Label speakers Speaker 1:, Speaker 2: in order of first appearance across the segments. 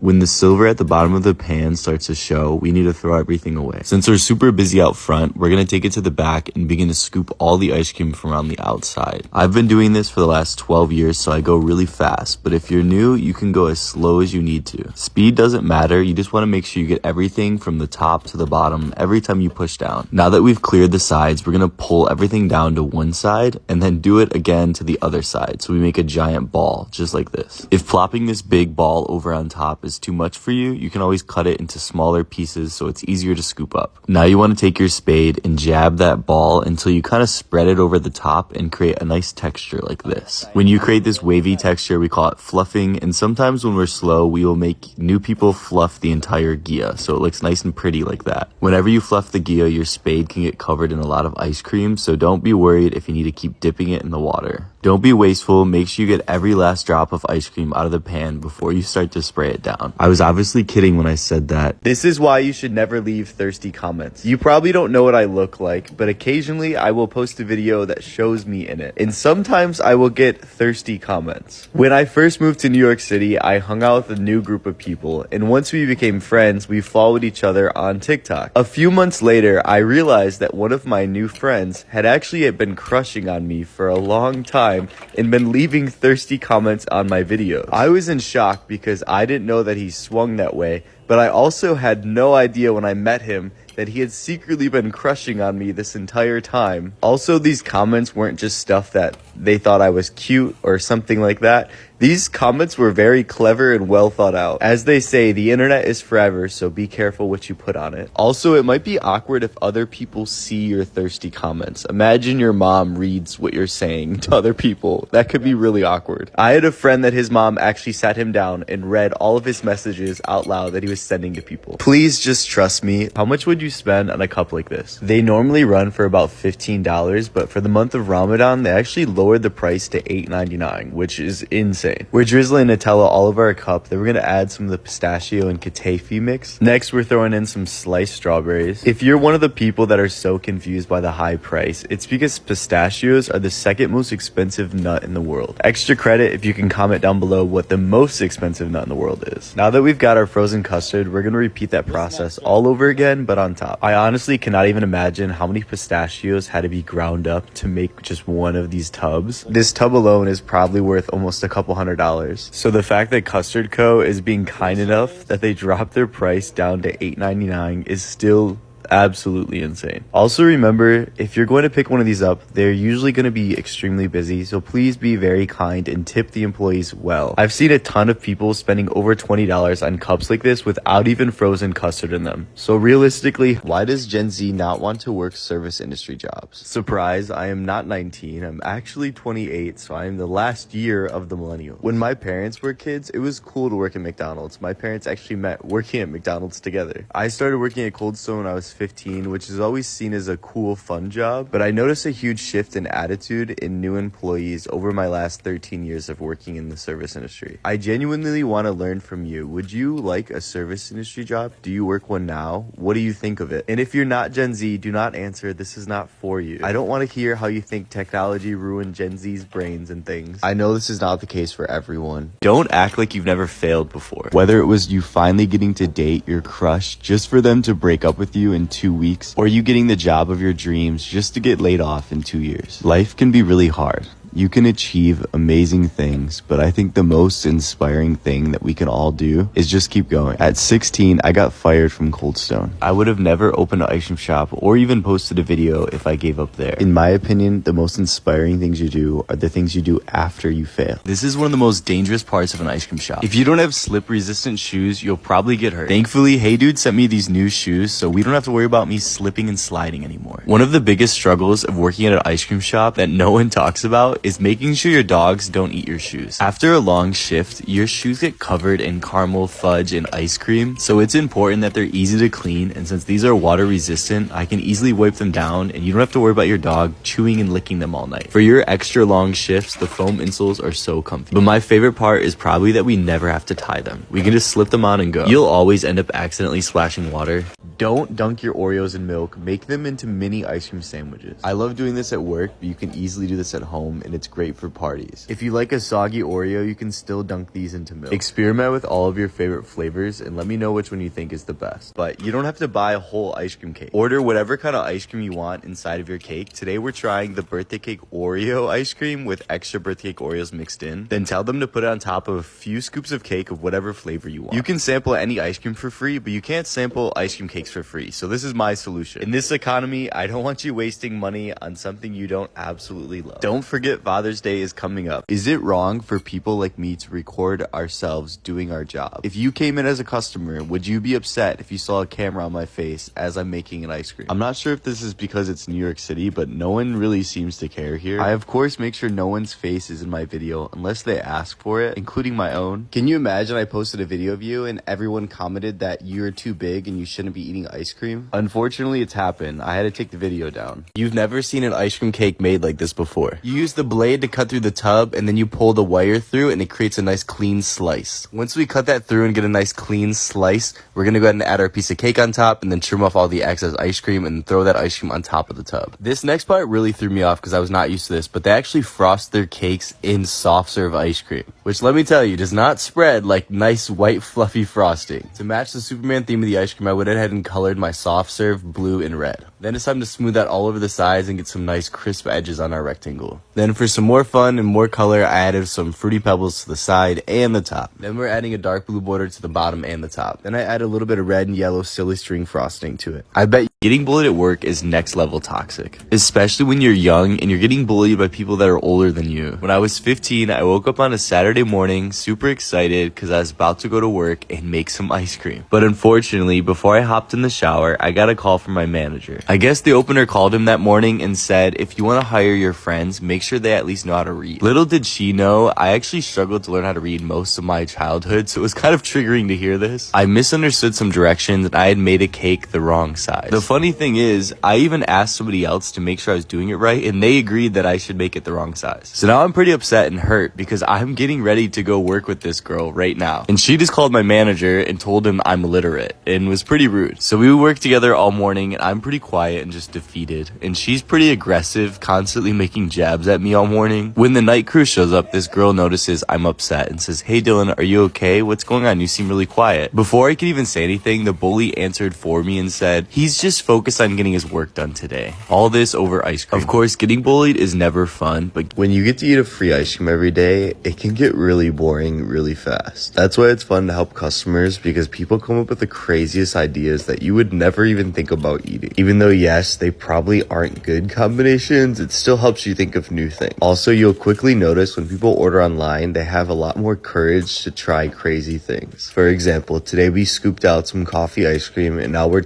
Speaker 1: When the silver at the bottom of the pan starts to show, we need to throw everything away. Since we're super busy out front, we're gonna take it to the back and begin to scoop all the ice cream from around the outside. I've been doing this for the last 12 years, so I go really fast, but if you're new, you can go as slow as you need to. Speed doesn't matter, you just wanna make sure you get everything from the top to the bottom every time you push down. Now that we've cleared the sides, we're gonna pull everything down to one side and then do it again to the other side, so we make a giant ball, just like this. If plopping this big ball over on top is too much for you, you can always cut it into smaller pieces so it's easier to scoop up. Now you want to take your spade and jab that ball until you kind of spread it over the top and create a nice texture like this. When you create this wavy texture, we call it fluffing, and sometimes when we're slow, we will make new people fluff the entire gia so it looks nice and pretty like that. Whenever you fluff the gia, your spade can get covered in a lot of ice cream, so don't be worried if you need to keep dipping it in the water. Don't be wasteful, make sure you get every last drop of ice cream out of the pan before you start to spray it down. I was obviously kidding when I said that. This is why you should never leave thirsty comments. You probably don't know what I look like, but occasionally I will post a video that shows me in it. And sometimes I will get thirsty comments. When I first moved to New York City, I hung out with a new group of people, and once we became friends, we followed each other on TikTok. A few months later, I realized that one of my new friends had actually been crushing on me for a long time and been leaving thirsty comments on my videos. I was in shock because I didn't know that he swung that way, but I also had no idea when I met him that he had secretly been crushing on me this entire time. Also, these comments weren't just stuff that they thought I was cute or something like that. These comments were very clever and well thought out. As they say, the internet is forever, so be careful what you put on it. Also, it might be awkward if other people see your thirsty comments. Imagine your mom reads what you're saying to other people. That could be really awkward. I had a friend that his mom actually sat him down and read all of his messages out loud that he was sending to people. Please just trust me. How much would you spend on a cup like this? They normally run for about $15, but for the month of Ramadan, they actually lowered the price to $8.99, which is insane. We're drizzling Nutella all over our cup. Then we're gonna add some of the pistachio and katafi mix. Next, we're throwing in some sliced strawberries. If you're one of the people that are so confused by the high price, it's because pistachios are the second most expensive nut in the world. Extra credit if you can comment down below what the most expensive nut in the world is. Now that we've got our frozen custard, we're gonna repeat that process all over again, but on top. I honestly cannot even imagine how many pistachios had to be ground up to make just one of these tubs. This tub alone is probably worth almost a couple $100. So the fact that Custard Co. is being kind enough that they dropped their price down to $8.99 is still absolutely insane. Also remember, if you're going to pick one of these up, they're usually going to be extremely busy, so please be very kind and tip the employees well. I've seen a ton of people spending over $20 on cups like this without even frozen custard in them. So realistically, why does Gen Z not want to work service industry jobs? Surprise, I am not 19, I'm actually 28, so I am the last year of the millennial. When my parents were kids, it was cool to work at McDonald's. My parents actually met working at McDonald's together. I started working at Cold Stone when I was 15, which is always seen as a cool, fun job, but I noticed a huge shift in attitude in new employees over my last 13 years of working in the service industry. I genuinely want to learn from you. Would you like a service industry job? Do you work one now? What do you think of it? And if you're not Gen Z, do not answer. This is not for you. I don't want to hear how you think technology ruined Gen Z's brains and things. I know this is not the case for everyone. Don't act like you've never failed before. Whether it was you finally getting to date your crush just for them to break up with you in 2 weeks, or you getting the job of your dreams just to get laid off in 2 years. Life can be really hard. You can achieve amazing things, but I think the most inspiring thing that we can all do is just keep going. At 16, I got fired from Cold Stone. I would have never opened an ice cream shop or even posted a video if I gave up there. In my opinion, the most inspiring things you do are the things you do after you fail. This is one of the most dangerous parts of an ice cream shop. If you don't have slip-resistant shoes, you'll probably get hurt. Thankfully, Hey Dude sent me these new shoes, so we don't have to worry about me slipping and sliding anymore. One of the biggest struggles of working at an ice cream shop that no one talks about is making sure your dogs don't eat your shoes. After a long shift, your shoes get covered in caramel, fudge, and ice cream, so it's important that they're easy to clean, and since these are water resistant, I can easily wipe them down and you don't have to worry about your dog chewing and licking them all night. For your extra long shifts, the foam insoles are so comfy. But my favorite part is probably that we never have to tie them. We can just slip them on and go. You'll always end up accidentally splashing water. Don't dunk your Oreos in milk. Make them into mini ice cream sandwiches. I love doing this at work, but you can easily do this at home, and it's great for parties. If you like a soggy Oreo, you can still dunk these into milk. Experiment with all of your favorite flavors and let me know which one you think is the best. But you don't have to buy a whole ice cream cake. Order whatever kind of ice cream you want inside of your cake. Today we're trying the birthday cake Oreo ice cream with extra birthday cake Oreos mixed in. Then tell them to put it on top of a few scoops of cake of whatever flavor you want. You can sample any ice cream for free, but you can't sample ice cream cakes for free. So this is my solution. In this economy, I don't want you wasting money on something you don't absolutely love. Don't forget Father's Day is coming up. Is it wrong for people like me to record ourselves doing our job? If you came in as a customer, would you be upset if you saw a camera on my face as I'm making an ice cream? I'm not sure if this is because it's New York City, but no one really seems to care here. I of course make sure no one's face is in my video unless they ask for it, including my own. Can you imagine I posted a video of you and everyone commented that you're too big and you shouldn't be eating ice cream? Unfortunately, it's happened. I had to take the video down. You've never seen an ice cream cake made like this before. You use the blade to cut through the tub and then you pull the wire through and it creates a nice clean slice. Once we cut that through and get a nice clean slice, we're gonna go ahead and add our piece of cake on top and then trim off all the excess ice cream and throw that ice cream on top of the tub. This next part really threw me off because I was not used to this, but they actually frost their cakes in soft serve ice cream, which let me tell you, does not spread like nice white fluffy frosting. To match the Superman theme of the ice cream, I went ahead and colored my soft serve blue and red. Then it's time to smooth that all over the sides and get some nice crisp edges on our rectangle. Then for some more fun and more color, I added some Fruity Pebbles to the side and the top. Then we're adding a dark blue border to the bottom and the top. Then I add a little bit of red and yellow silly string frosting to it. I bet getting bullied at work is next level toxic, especially when you're young and you're getting bullied by people that are older than you. When I was 15, I woke up on a Saturday morning super excited because I was about to go to work and make some ice cream. But unfortunately, before I hopped in the shower, I got a call from my manager. I guess the opener called him that morning and said, if you want to hire your friends, make sure they at least know how to read. Little did she know, I actually struggled to learn how to read most of my childhood, so it was kind of triggering to hear this. I misunderstood some directions and I had made a cake the wrong size. The funny thing is, I even asked somebody else to make sure I was doing it right, and they agreed that I should make it the wrong size. So now I'm pretty upset and hurt because I'm getting ready to go work with this girl right now. And she just called my manager and told him I'm illiterate and was pretty rude. So we worked together all morning and I'm pretty quiet and just defeated. And she's pretty aggressive, constantly making jabs at me all morning. When the night crew shows up, this girl notices I'm upset and says, hey Dylan, are you okay? What's going on? You seem really quiet. Before I could even say anything, the bully answered for me and said, he's just focused on getting his work done today. All this over ice cream. Of course, getting bullied is never fun, but when you get to eat a free ice cream every day, it can get really boring really fast. That's why it's fun to help customers, because people come up with the craziest ideas that you would never even think about eating. Even though, yes, they probably aren't good combinations, it still helps you think of new things. Also, you'll quickly notice when people order online, they have a lot more courage to try crazy things. For example, today we scooped out some coffee ice cream and now we're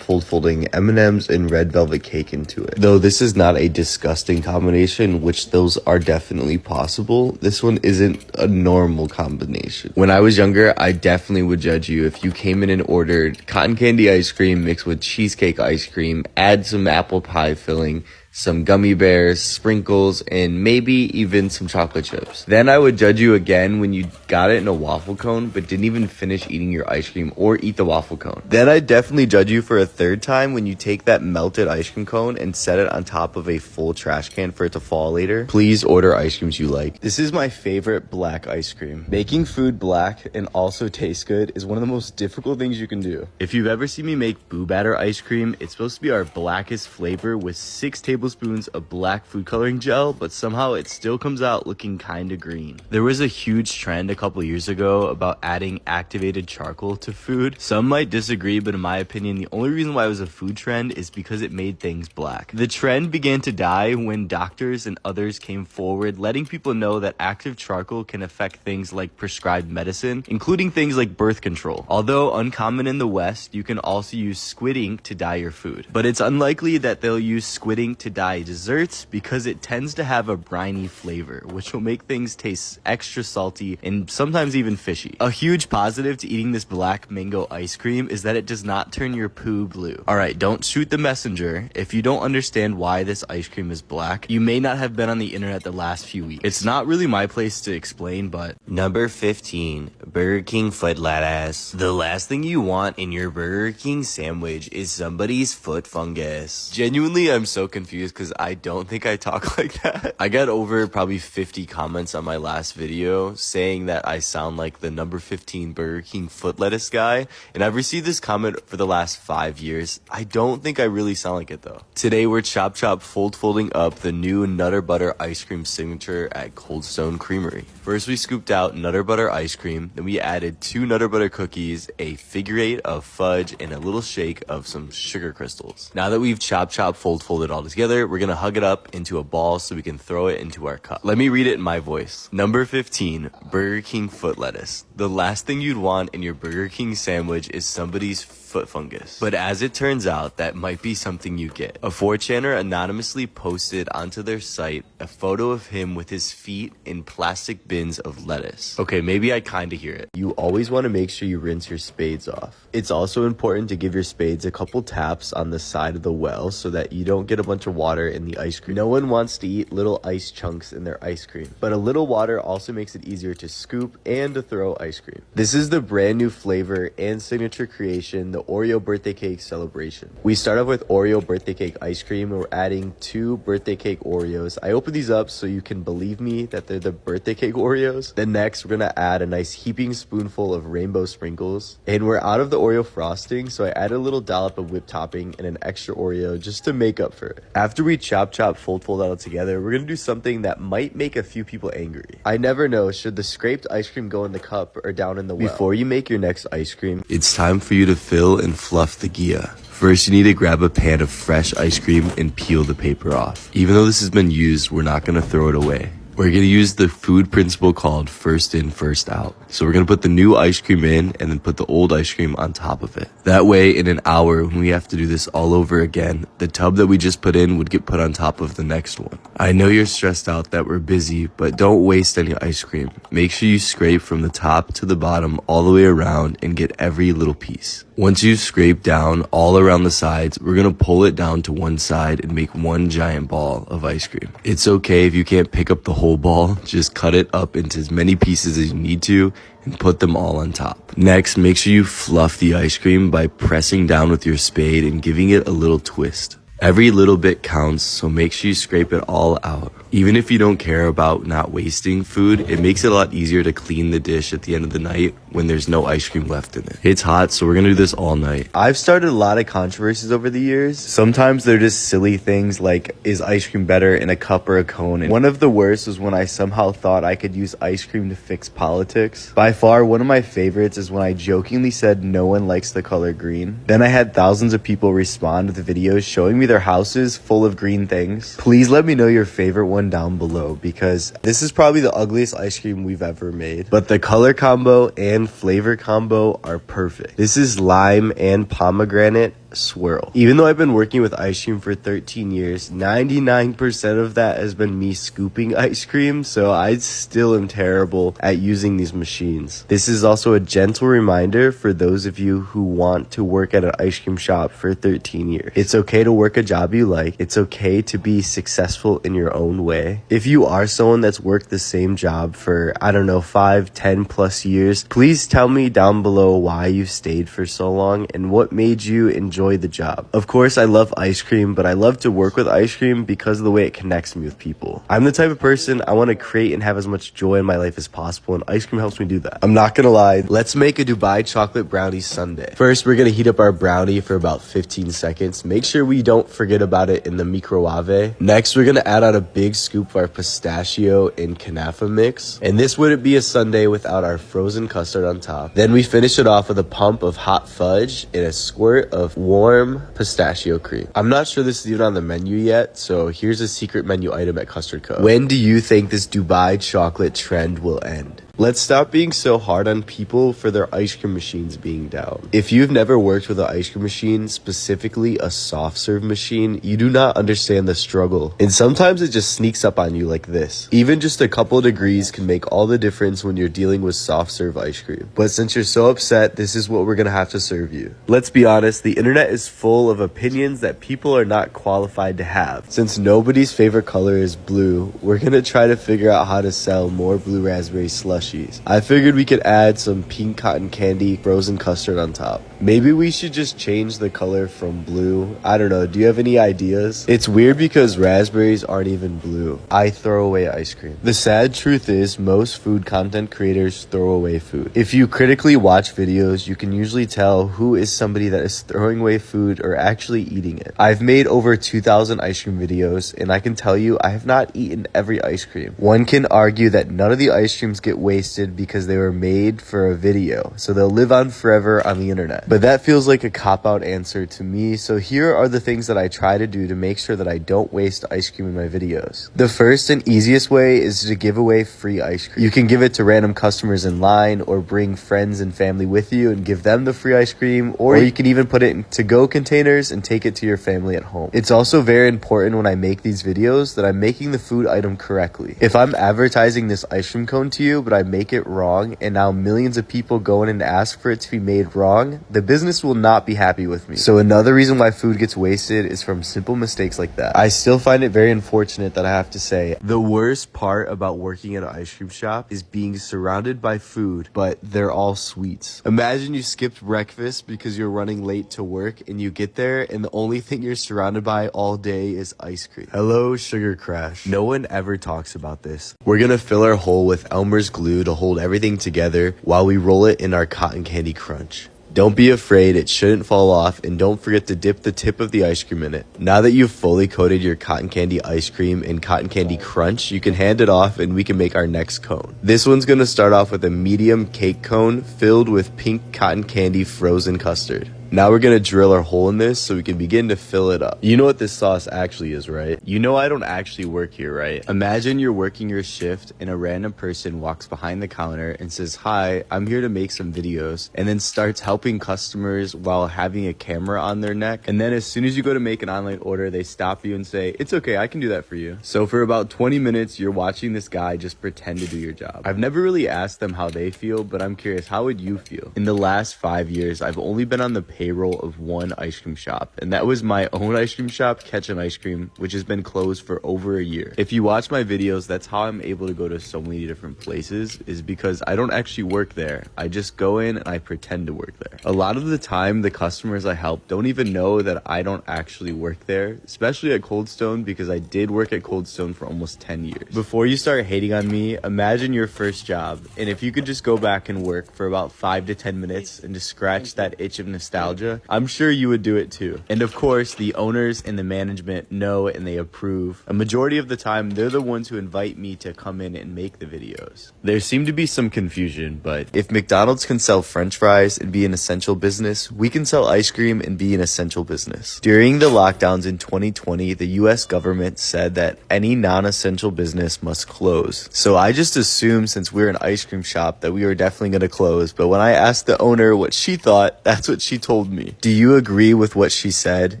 Speaker 1: folding M&Ms and red velvet cake into it. Though this is not a disgusting combination, which those are definitely possible, this one isn't a normal combination. When I was younger, I definitely would judge you if you came in and ordered cotton candy ice cream mixed with cheesecake ice cream, add some apple pie filling, some gummy bears, sprinkles, and maybe even some chocolate chips. Then I would judge you again when you got it in a waffle cone but didn't even finish eating your ice cream or eat the waffle cone. Then I'd definitely judge you for a third time when you take that melted ice cream cone and set it on top of a full trash can for it to fall later. Please order ice creams you like. This is my favorite black ice cream. Making food black and also taste good is one of the most difficult things you can do. If you've ever seen me make boo batter ice cream, it's supposed to be our blackest flavor with 6 tablespoons of black food coloring gel, but somehow it still comes out looking kinda green. There was a huge trend a couple years ago about adding activated charcoal to food. Some might disagree, but in my opinion, the only reason why it was a food trend is because it made things black. The trend began to die when doctors and others came forward, letting people know that active charcoal can affect things like prescribed medicine, including things like birth control. Although uncommon in the West, you can also use squid ink to dye your food. But it's unlikely that they'll use squid ink to die desserts because it tends to have a briny flavor, which will make things taste extra salty and sometimes even fishy. A huge positive to eating this black mango ice cream is that it does not turn your poo blue. Alright, don't shoot the messenger. If you don't understand why this ice cream is black, you may not have been on the internet the last few weeks. It's not really my place to explain, but... Number 15, Burger King foot lettuce. The last thing you want in your Burger King sandwich is somebody's foot fungus. Genuinely, I'm so confused because I don't think I talk like that. I got over probably 50 comments on my last video saying that I sound like the number 15 Burger King foot lettuce guy, and I've received this comment for the last 5 years. I don't think I really sound like it though. Today we're folding up the new Nutter Butter ice cream signature at Cold Stone Creamery. First we scooped out Nutter Butter ice cream, then we added 2 Nutter Butter cookies, a figure 8 of fudge, and a little shake of some sugar crystals. Now that we've folded all together, we're gonna hug it up into a ball so we can throw it into our cup. Let me read it in my voice. Number 15, Burger King foot lettuce. The last thing you'd want in your Burger King sandwich is somebody's foot fungus. But as it turns out, that might be something you get. A 4chaner anonymously posted onto their site a photo of him with his feet in plastic bins of lettuce. Okay, maybe I kinda hear it. You always want to make sure you rinse your spades off. It's also important to give your spades a couple taps on the side of the well so that you don't get a bunch of water in the ice cream. No one wants to eat little ice chunks in their ice cream, but a little water also makes it easier to scoop and to throw ice cream. This is the brand new flavor and signature creation, the Oreo birthday cake celebration. We start off with Oreo birthday cake ice cream, and we're adding 2 birthday cake Oreos. I opened these up so you can believe me that they're the birthday cake Oreos. Then next, we're gonna add a nice heaping spoonful of rainbow sprinkles. And we're out of the Oreo frosting, so I added a little dollop of whipped topping and an extra Oreo just to make up for it. After we fold all together, we're gonna do something that might make a few people angry. I never know, should the scraped ice cream go in the cup or down in the well? Before you make your next ice cream, it's time for you to fill and fluff the Gia. First, you need to grab a pan of fresh ice cream and peel the paper off. Even though this has been used, we're not gonna throw it away. We're going to use the food principle called first in, first out. So we're going to put the new ice cream in and then put the old ice cream on top of it. That way, in an hour, when we have to do this all over again, the tub that we just put in would get put on top of the next one. I know you're stressed out that we're busy, but don't waste any ice cream. Make sure you scrape from the top to the bottom all the way around and get every little piece. Once you scrape down all around the sides, we're going to pull it down to one side and make one giant ball of ice cream. It's okay if you can't pick up the whole ball, just cut it up into as many pieces as you need to and put them all on top. Next, make sure you fluff the ice cream by pressing down with your spade and giving it a little twist. Every little bit counts, so make sure you scrape it all out. Even if you don't care about not wasting food, it makes it a lot easier to clean the dish at the end of the night when there's no ice cream left in it. It's hot, so we're gonna do this all night. I've started a lot of controversies over the years. Sometimes they're just silly things like, is ice cream better in a cup or a cone? And one of the worst was when I somehow thought I could use ice cream to fix politics. By far, one of my favorites is when I jokingly said no one likes the color green. Then I had thousands of people respond with videos showing me their houses full of green things. Please let me know your favorite one down below, because this is probably the ugliest ice cream we've ever made. But the color combo and flavor combo are perfect. This is lime and pomegranate swirl. Even though I've been working with ice cream for 13 years, 99% of that has been me scooping ice cream, so I still am terrible at using these machines. This is also a gentle reminder for those of you who want to work at an ice cream shop for 13 years. It's okay to work a job you like. It's okay to be successful in your own way. If you are someone that's worked the same job for, 5, 10 plus years, please tell me down below why you stayed for so long and what made you enjoy the job. Of course, I love ice cream, but I love to work with ice cream because of the way it connects me with people. I'm the type of person I want to create and have as much joy in my life as possible, and ice cream helps me do that. I'm not gonna lie, let's make a Dubai chocolate brownie sundae. First, we're gonna heat up our brownie for about 15 seconds. Make sure we don't forget about it in the microwave. Next, we're gonna add out a big scoop of our pistachio and kanafa mix, and this wouldn't be a sundae without our frozen custard on top. Then we finish it off with a pump of hot fudge and a squirt of warm pistachio cream. I'm not sure this is even on the menu yet, so here's a secret menu item at Custard Co. When do you think this Dubai chocolate trend will end? Let's stop being so hard on people for their ice cream machines being down. If you've never worked with an ice cream machine, specifically a soft serve machine, you do not understand the struggle. And sometimes it just sneaks up on you like this. Even just a couple of degrees can make all the difference when you're dealing with soft serve ice cream. But since you're so upset, this is what we're gonna have to serve you. Let's be honest, the internet is full of opinions that people are not qualified to have. Since nobody's favorite color is blue, we're gonna try to figure out how to sell more blue raspberry slushies. I figured we could add some pink cotton candy frozen custard on top. Maybe we should just change the color from blue. I don't know, do you have any ideas? It's weird because raspberries aren't even blue. I throw away ice cream. The sad truth is most food content creators throw away food. If you critically watch videos, you can usually tell who is somebody that is throwing away food or actually eating it. I've made over 2,000 ice cream videos, and I can tell you I have not eaten every ice cream. One can argue that none of the ice creams get wasted because they were made for a video, so they'll live on forever on the internet. But that feels like a cop-out answer to me, so here are the things that I try to do to make sure that I don't waste ice cream in my videos. The first and easiest way is to give away free ice cream. You can give it to random customers in line, or bring friends and family with you and give them the free ice cream, or you can even put it in to-go containers and take it to your family at home. It's also very important when I make these videos that I'm making the food item correctly. If I'm advertising this ice cream cone to you, but I make it wrong, and now millions of people go in and ask for it to be made wrong, the business will not be happy with me. So another reason why food gets wasted is from simple mistakes like that. I still find it very unfortunate that I have to say, the worst part about working at an ice cream shop is being surrounded by food, but they're all sweets. Imagine you skipped breakfast because you're running late to work, and you get there and the only thing you're surrounded by all day is ice cream. Hello, sugar crash. No one ever talks about this. We're gonna fill our hole with Elmer's glue to hold everything together while we roll it in our cotton candy crunch. Don't be afraid, it shouldn't fall off, and don't forget to dip the tip of the ice cream in it. Now that you've fully coated your cotton candy ice cream in cotton candy crunch, you can hand it off and we can make our next cone. This one's gonna start off with a medium cake cone filled with pink cotton candy frozen custard. Now we're gonna drill our hole in this so we can begin to fill it up. You know what this sauce actually is, right? You know I don't actually work here, right? Imagine you're working your shift and a random person walks behind the counter and says, "Hi, I'm here to make some videos," and then starts helping customers while having a camera on their neck. And then as soon as you go to make an online order, they stop you and say, "It's okay, I can do that for you." So for about 20 minutes, you're watching this guy just pretend to do your job. I've never really asked them how they feel, but I'm curious, how would you feel? In the last 5 years, I've only been on the payroll of one ice cream shop, and that was my own ice cream shop, Ketchum Ice Cream, which has been closed for over a year. If you watch my videos, that's how I'm able to go to so many different places, is because I don't actually work there. I just go in and I pretend to work there. A lot of the time, the customers I help don't even know that I don't actually work there, especially at Cold Stone, because I did work at Cold Stone for almost 10 years. Before you start hating on me, imagine your first job, and if you could just go back and work for about 5 to 10 minutes and just scratch that itch of nostalgia, I'm sure you would do it too. And of course, the owners and the management know and they approve. A majority of the time, they're the ones who invite me to come in and make the videos. There seemed to be some confusion, but if McDonald's can sell French fries and be an essential business, we can sell ice cream and be an essential business. During the lockdowns in 2020, the US government said that any non-essential business must close. So I just assumed, since we're an ice cream shop, that we were definitely going to close. But when I asked the owner what she thought, that's what she told me. Do you agree with what she said?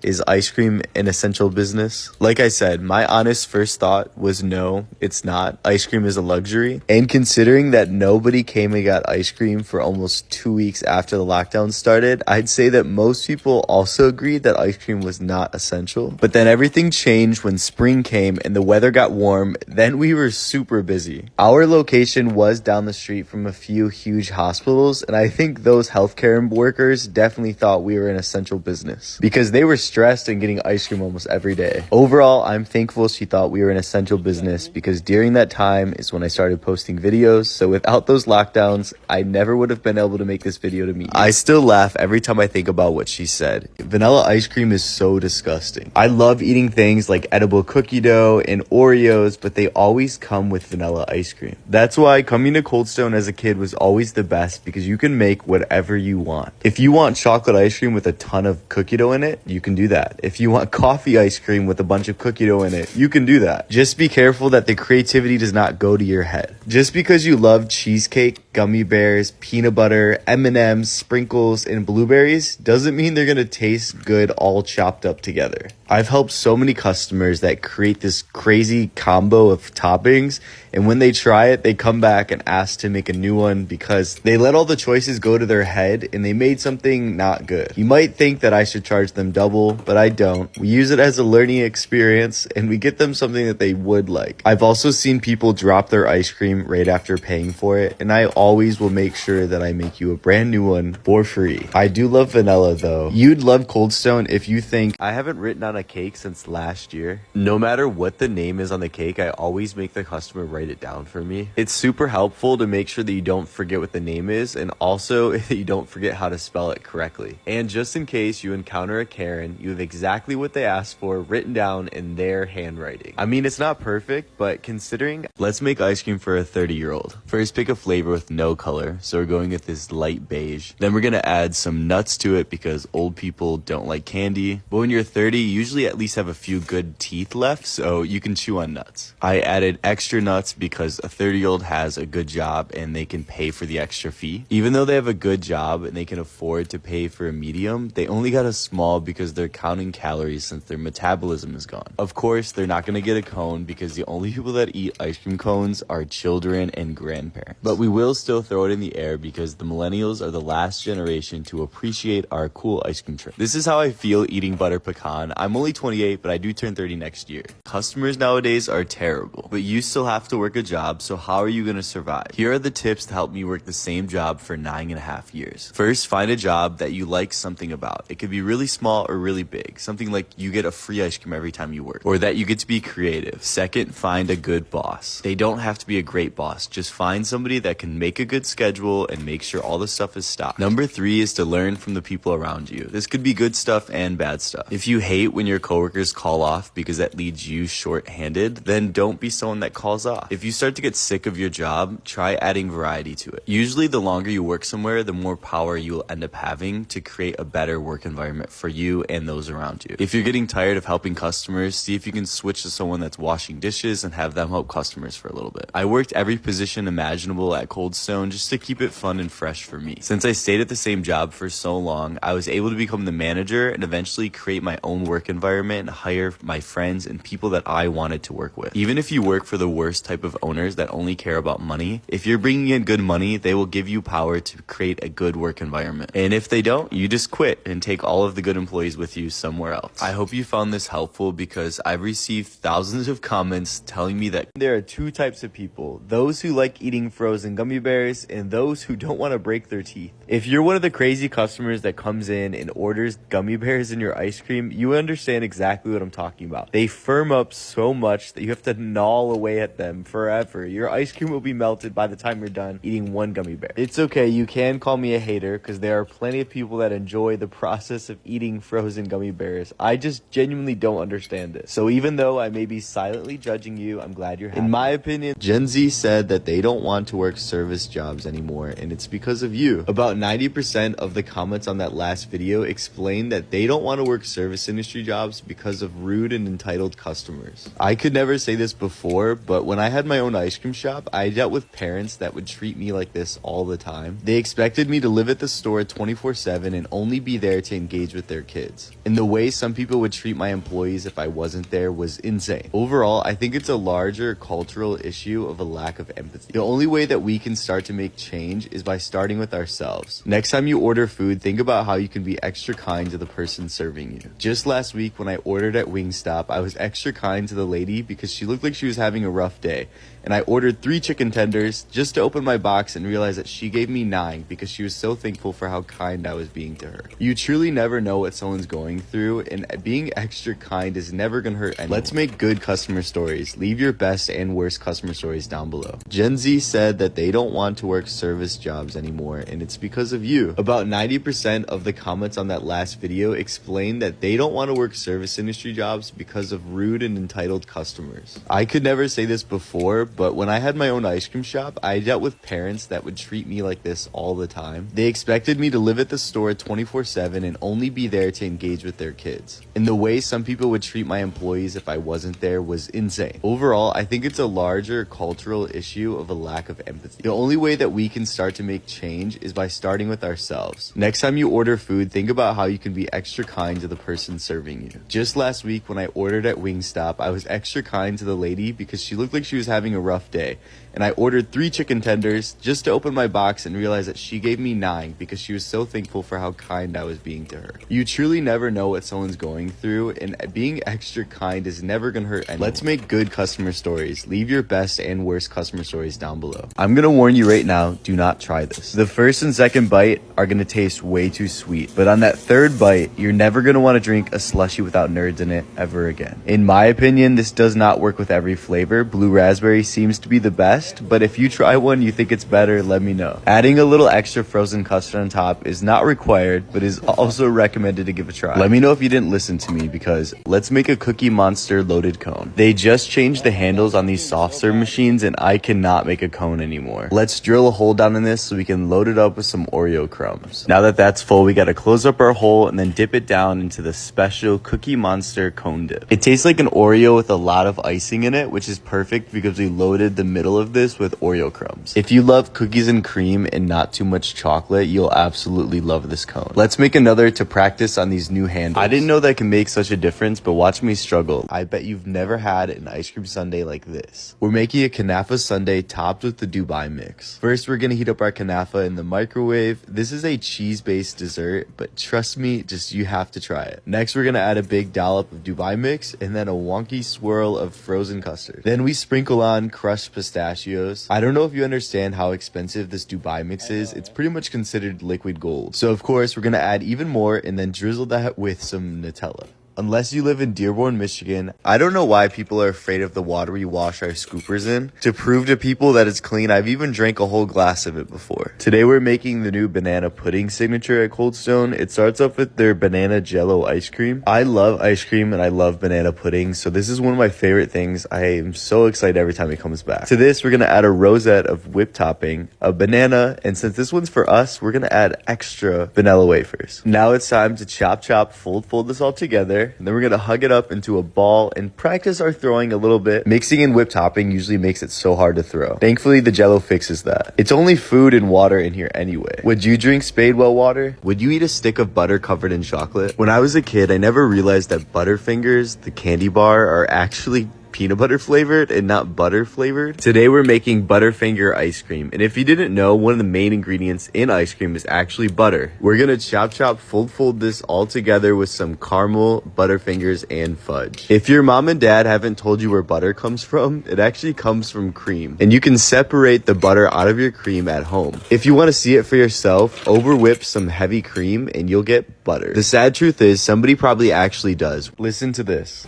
Speaker 1: Is ice cream an essential business? Like I said, my honest first thought was no, it's not. Ice cream is a luxury. And considering that nobody came and got ice cream for almost 2 weeks after the lockdown started, I'd say that most people also agreed that ice cream was not essential. But then everything changed when spring came and the weather got warm. Then we were super busy. Our location was down the street from a few huge hospitals, and I think those healthcare workers definitely thought we were an essential business because they were stressed and getting ice cream almost every day. Overall, I'm thankful she thought we were an essential business because during that time is when I started posting videos. So without those lockdowns, I never would have been able to make this video to meet you. I still laugh every time I think about what she said. Vanilla ice cream is so disgusting. I love eating things like edible cookie dough and Oreos, but they always come with vanilla ice cream. That's why coming to Cold Stone as a kid was always the best, because you can make whatever you want. If you want chocolate chocolate ice cream with a ton of cookie dough in it, you can do that. If you want coffee ice cream with a bunch of cookie dough in it, you can do that. Just be careful that the creativity does not go to your head. Just because you love cheesecake, gummy bears, peanut butter, M&Ms, sprinkles, and blueberries doesn't mean they're gonna taste good all chopped up together. I've helped so many customers that create this crazy combo of toppings, and when they try it, they come back and ask to make a new one because they let all the choices go to their head and they made something not good. You might think that I should charge them double, but I don't. We use it as a learning experience and we get them something that they would like. I've also seen people drop their ice cream right after paying for it, and I always will make sure that I make you a brand new one for free. I do love vanilla though. You'd love Cold Stone if you think I haven't written on a cake since last year. No matter what the name is on the cake, I always make the customer write it down for me. It's super helpful to make sure that you don't forget what the name is, and also that you don't forget how to spell it correctly. And just in case you encounter a Karen, you have exactly what they asked for written down in their handwriting. I mean, it's not perfect, but considering, let's make ice cream for a 30-year-old. First, pick a flavor with no color. So we're going with this light beige. Then we're gonna add some nuts to it because old people don't like candy. But when you're 30, you usually at least have a few good teeth left, so you can chew on nuts. I added extra nuts because a 30-year-old has a good job and they can pay for the extra fee. Even though they have a good job and they can afford to pay for a medium, they only got a small because they're counting calories since their metabolism is gone. Of course, they're not gonna get a cone because the only people that eat ice cream cones are children and grandparents. But we will still throw it in the air because the millennials are the last generation to appreciate our cool ice cream trick. This is how I feel eating butter pecan. I'm only 28, but I do turn 30 next year. Customers nowadays are terrible, but you still have to work a job, so how are you gonna survive? Here are the tips to help me work the same job for 9.5 years. First, find a job that you like something about. It could be really small or really big. Something like you get a free ice cream every time you work, or that you get to be creative. Second, find a good boss. They don't have to be a great boss. Just find somebody that can make a good schedule and make sure all the stuff is stocked. Number 3 is to learn from the people around you. This could be good stuff and bad stuff. If you hate when your coworkers call off because that leaves you short-handed, then don't be someone that calls off. If you start to get sick of your job, try adding variety to it. Usually the longer you work somewhere, the more power you'll end up having to create a better work environment for you and those around you. If you're getting tired of helping customers, see if you can switch to someone that's washing dishes and have them help customers for a little bit. I worked every position imaginable at Cold Stone just to keep it fun and fresh for me. Since I stayed at the same job for so long, I was able to become the manager and eventually create my own work environment and hire my friends and people that I wanted to work with. Even if you work for the worst type of owners that only care about money, if you're bringing in good money, they will give you power to create a good work environment. And if they don't, you just quit and take all of the good employees with you somewhere else. I hope you found this helpful because I've received thousands of comments telling me that there are 2 types of people: those who like eating frozen gummy bears and those who don't want to break their teeth. If you're one of the crazy customers that comes in and orders gummy bears in your ice cream, you understand exactly what I'm talking about. They firm up so much that you have to gnaw away at them forever. Your ice cream will be melted by the time you're done eating one gummy bear. It's okay, you can call me a hater because there are plenty of people that enjoy the process of eating frozen gummy bears. I just genuinely don't understand it. So even though I may be silently judging you, I'm glad you're happy. In my opinion, Gen Z said that they don't want to work service jobs anymore, and it's because of you. About 90% of the comments on that last video explained that they don't want to work service industry jobs because of rude and entitled customers. I could never say this before, but when I had my own ice cream shop, I dealt with parents that would treat me like this all the time. They expected me to live at the store 24/7 and only be there to engage with their kids. And the way some people would treat my employees if I wasn't there was insane. Overall, I think it's a larger cultural issue of a lack of empathy. The only way that we can start to make change is by starting with ourselves. Next time you order food, think about how you can be extra kind to the person serving you. Just last week when I ordered at Wingstop, I was extra kind to the lady because she looked like she was having a rough day. And I ordered 3 chicken tenders just to open my box and realize that she gave me 9 because she was so thankful for how kind I was being to her. You truly never know what someone's going through, and being extra kind is never gonna hurt anyone. Let's make good customer stories. Leave your best and worst customer stories down below. Gen Z said that they don't want to work service jobs anymore, and it's because of you. About 90% of the comments on that last video explained that they don't want to work service industry jobs because of rude and entitled customers. I could never say this before, but when I had my own ice cream shop, I dealt with parents that would treat me like this all the time. They expected me to live at the store 24/7 and only be there to engage with their kids. And the way some people would treat my employees if I wasn't there was insane. Overall, I think it's a larger cultural issue of a lack of empathy. The only way that we can start to make change is by starting with ourselves. Next time you order food, think about how you can be extra kind to the person serving you. Just last week when I ordered at Wingstop, I was extra kind to the lady because she looked like she was having a rough day. And I ordered 3 chicken tenders just to open my box and realize that she gave me 9 because she was so thankful for how kind I was being to her. You truly never know what someone's going through, and being extra kind is never gonna hurt anyone. Let's make good customer stories. Leave your best and worst customer stories down below. I'm gonna warn you right now, do not try this. The first and second bite are gonna taste way too sweet, but on that third bite, you're never gonna wanna drink a slushie without nerds in it ever again. In my opinion, this does not work with every flavor. Blue raspberry seems to be the best, but if you try one you think it's better, let me know. Adding a little extra frozen custard on top is not required, but is also recommended to give a try. Let me know if you didn't listen to me, because let's make a Cookie Monster loaded cone. They just changed the handles on these soft serve machines and I cannot make a cone anymore. Let's drill a hole down in this so we can load it up with some Oreo crumbs. Now that that's full, we gotta close up our hole and then dip it down into the special Cookie Monster cone dip. It tastes like an Oreo with a lot of icing in it, which is perfect because we loaded the middle of this with Oreo crumbs. If you love cookies and cream and not too much chocolate, you'll absolutely love this cone. Let's make another to practice on these new handles. I didn't know that can make such a difference, but watch me struggle. I bet you've never had an ice cream sundae like this. We're making a Kanafa sundae topped with the Dubai mix. First, we're gonna heat up our Kanafa in the microwave. This is a cheese-based dessert, but trust me, you have to try it. Next, we're gonna add a big dollop of Dubai mix and then a wonky swirl of frozen custard. Then we sprinkle on crushed pistachios. I don't know if you understand how expensive this Dubai mix is. It's pretty much considered liquid gold. So of course, we're gonna add even more and then drizzle that with some Nutella. Unless you live in Dearborn, Michigan, I don't know why people are afraid of the water we wash our scoopers in. To prove to people that it's clean, I've even drank a whole glass of it before. Today we're making the new banana pudding signature at Cold Stone. It starts off with their banana jello ice cream. I love ice cream and I love banana pudding, so this is one of my favorite things. I am so excited every time it comes back. To this, we're gonna add a rosette of whipped topping, a banana, and since this one's for us, we're gonna add extra vanilla wafers. Now it's time to chop, fold this all together. And then we're gonna hug it up into a ball and practice our throwing a little bit. Mixing in whipped topping usually makes it so hard to throw. Thankfully, the jello fixes that. It's only food and water in here anyway. Would you drink Spadewell water? Would you eat a stick of butter covered in chocolate? When I was a kid, I never realized that Butterfingers, the candy bar, are actually peanut butter flavored and not butter flavored. Today we're making Butterfinger ice cream, and if you didn't know, one of the main ingredients in ice cream is actually butter. We're gonna chop, fold this all together with some caramel, Butterfingers, and fudge. If your mom and dad haven't told you where butter comes from, it actually comes from cream, and you can separate the butter out of your cream at home. If you want to see it for yourself, over whip some heavy cream and you'll get butter. The sad truth is, somebody probably actually does. Listen to this.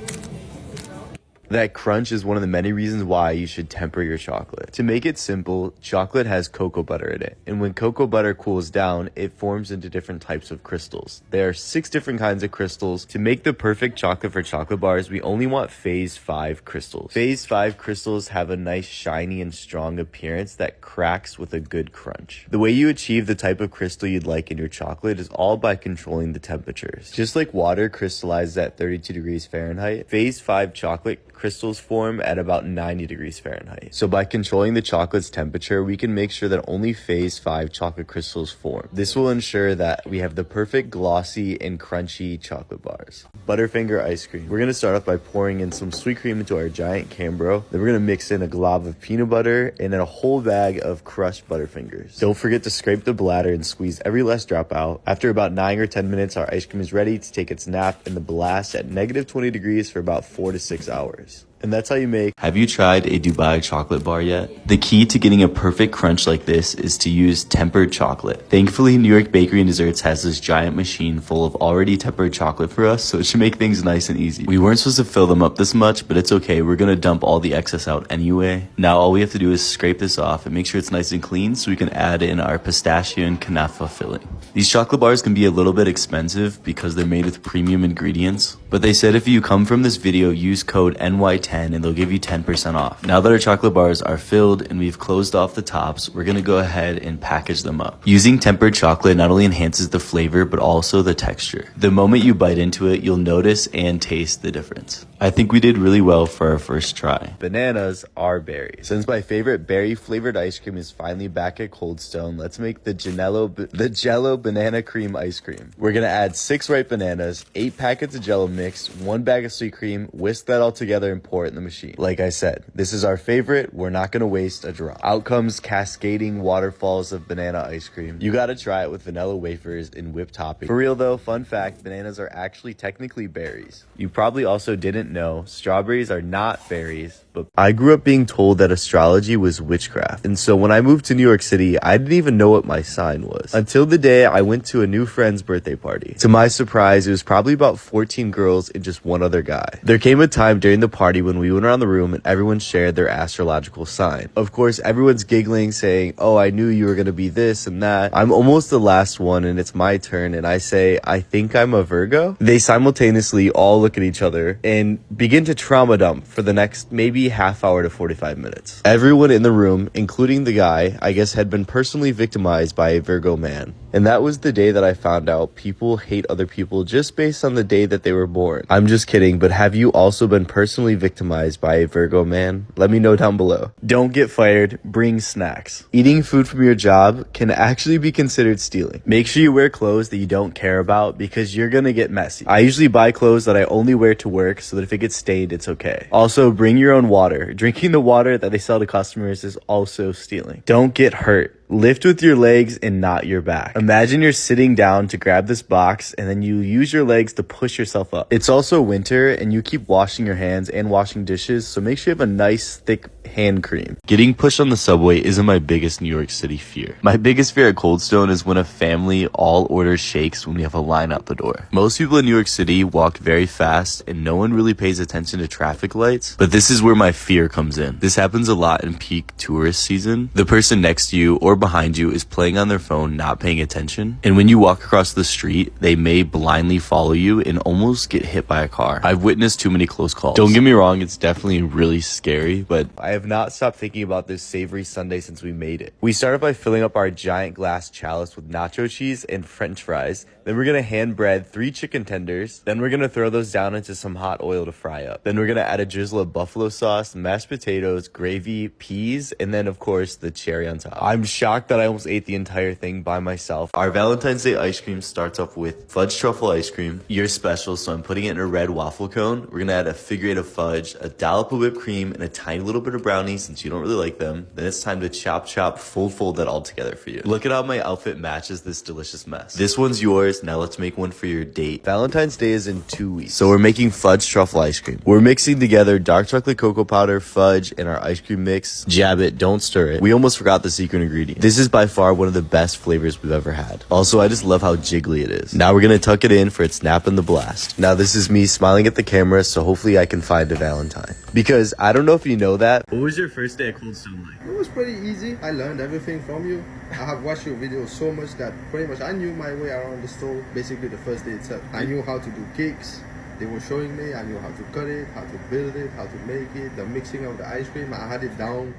Speaker 1: That crunch is one of the many reasons why you should temper your chocolate. To make it simple, chocolate has cocoa butter in it, and when cocoa butter cools down, it forms into different types of crystals. There are 6 different kinds of crystals. To make the perfect chocolate for chocolate bars, we only want phase 5 crystals. Phase 5 crystals have a nice shiny and strong appearance that cracks with a good crunch. The way you achieve the type of crystal you'd like in your chocolate is all by controlling the temperatures. Just like water crystallizes at 32 degrees Fahrenheit, phase 5 chocolate crystals form at about 90 degrees Fahrenheit. So by controlling the chocolate's temperature, we can make sure that only phase 5 chocolate crystals form. This will ensure that we have the perfect glossy and crunchy chocolate bars. Butterfinger ice cream. We're gonna start off by pouring in some sweet cream into our giant Cambro. Then we're gonna mix in a glob of peanut butter and then a whole bag of crushed Butterfingers. Don't forget to scrape the bladder and squeeze every last drop out. After about 9 or 10 minutes, our ice cream is ready to take its nap in the blast at negative 20 degrees for about 4 to 6 hours. And that's how you make. Have you tried a Dubai chocolate bar yet? The key to getting a perfect crunch like this is to use tempered chocolate. Thankfully, New York Bakery and Desserts has this giant machine full of already tempered chocolate for us, so it should make things nice and easy. We weren't supposed to fill them up this much, but it's okay. We're gonna dump all the excess out anyway. Now all we have to do is scrape this off and make sure it's nice and clean so we can add in our pistachio and Kanafa filling. These chocolate bars can be a little bit expensive because they're made with premium ingredients, but they said if you come from this video, use code NY10 10 and they'll give you 10% off. Now that our chocolate bars are filled and we've closed off the tops, we're gonna go ahead and package them up. Using tempered chocolate not only enhances the flavor, but also the texture. The moment you bite into it, you'll notice and taste the difference. I think we did really well for our first try. Bananas are berries. Since my favorite berry flavored ice cream is finally back at Cold Stone, let's make the Jello banana cream ice cream. We're gonna add 6 ripe bananas, 8 packets of Jello mix, 1 bag of sweet cream, whisk that all together and pour it in the machine. Like I said, this is our favorite. We're not gonna waste a drop. Out comes cascading waterfalls of banana ice cream. You gotta try it with vanilla wafers and whipped topping. For real though, fun fact, bananas are actually technically berries. You probably also didn't know strawberries are not berries, but I grew up being told that astrology was witchcraft. And so when I moved to New York City, I didn't even know what my sign was. Until the day I went to a new friend's birthday party. To my surprise, it was probably about 14 girls and just one other guy. There came a time during the party when we went around the room and everyone shared their astrological sign. Of course, everyone's giggling, saying, oh, I knew you were gonna be this and that. I'm almost the last one and it's my turn and I say, I think I'm a Virgo. They simultaneously all look at each other and begin to trauma dump for the next maybe half hour to 45 minutes. Everyone in the room, including the guy, I guess had been personally victimized by a Virgo man. And that was the day that I found out people hate other people just based on the day that they were born. I'm just kidding, but have you also been personally victimized by a Virgo man? Let me know down below. Don't get fired, bring snacks. Eating food from your job can actually be considered stealing. Make sure you wear clothes that you don't care about because you're gonna get messy. I usually buy clothes that I only wear to work so that if it gets stained, it's okay. Also, bring your own water. Drinking the water that they sell to customers is also stealing. Don't get hurt. Lift with your legs and not your back. Imagine you're sitting down to grab this box and then you use your legs to push yourself up. It's also winter and you keep washing your hands and washing dishes, so make sure you have a nice thick hand cream. Getting pushed on the subway isn't my biggest New York City fear. My biggest fear at Cold Stone is when a family all orders shakes when we have a line out the door. Most people in New York City walk very fast and no one really pays attention to traffic lights, but this is where my fear comes in. This happens a lot in peak tourist season. The person next to you or behind you is playing on their phone, not paying attention. And when you walk across the street, they may blindly follow you and almost get hit by a car. I've witnessed too many close calls. Don't get me wrong, it's definitely really scary, but I have not stopped thinking about this savory Sunday since we made it. We started by filling up our giant glass chalice with nacho cheese and french fries. Then we're gonna hand bread 3 chicken tenders. Then we're gonna throw those down into some hot oil to fry up. Then we're gonna add a drizzle of buffalo sauce, mashed potatoes, gravy, peas, and then of course the cherry on top. I'm shocked that I almost ate the entire thing by myself. Our Valentine's Day ice cream starts off with fudge truffle ice cream. Yours special, so I'm putting it in a red waffle cone. We're gonna add a figure 8 of fudge, a dollop of whipped cream, and a tiny little bit of brownie since you don't really like them. Then it's time to chop, fold that all together for you. Look at how my outfit matches this delicious mess. This one's yours. Now let's make one for your date. Valentine's Day is in 2 weeks, so we're making fudge truffle ice cream. We're mixing together dark chocolate cocoa powder, fudge, and our ice cream mix. Jab it, don't stir it. We almost forgot the secret ingredient. This is by far one of the best flavors we've ever had. Also, I just love how jiggly it is. Now we're gonna tuck it in for its nap in the blast. Now this is me smiling at the camera, so hopefully I can find a Valentine. Because I don't know if you know that. What was your first day at Cold Stone like?
Speaker 2: It was pretty easy. I learned everything from you. I have watched your videos so much that pretty much I knew my way around the store basically the first day itself. I knew how to do cakes. They were showing me. I knew how to cut it, how to build it, how to make it, the mixing of the ice cream. I had it down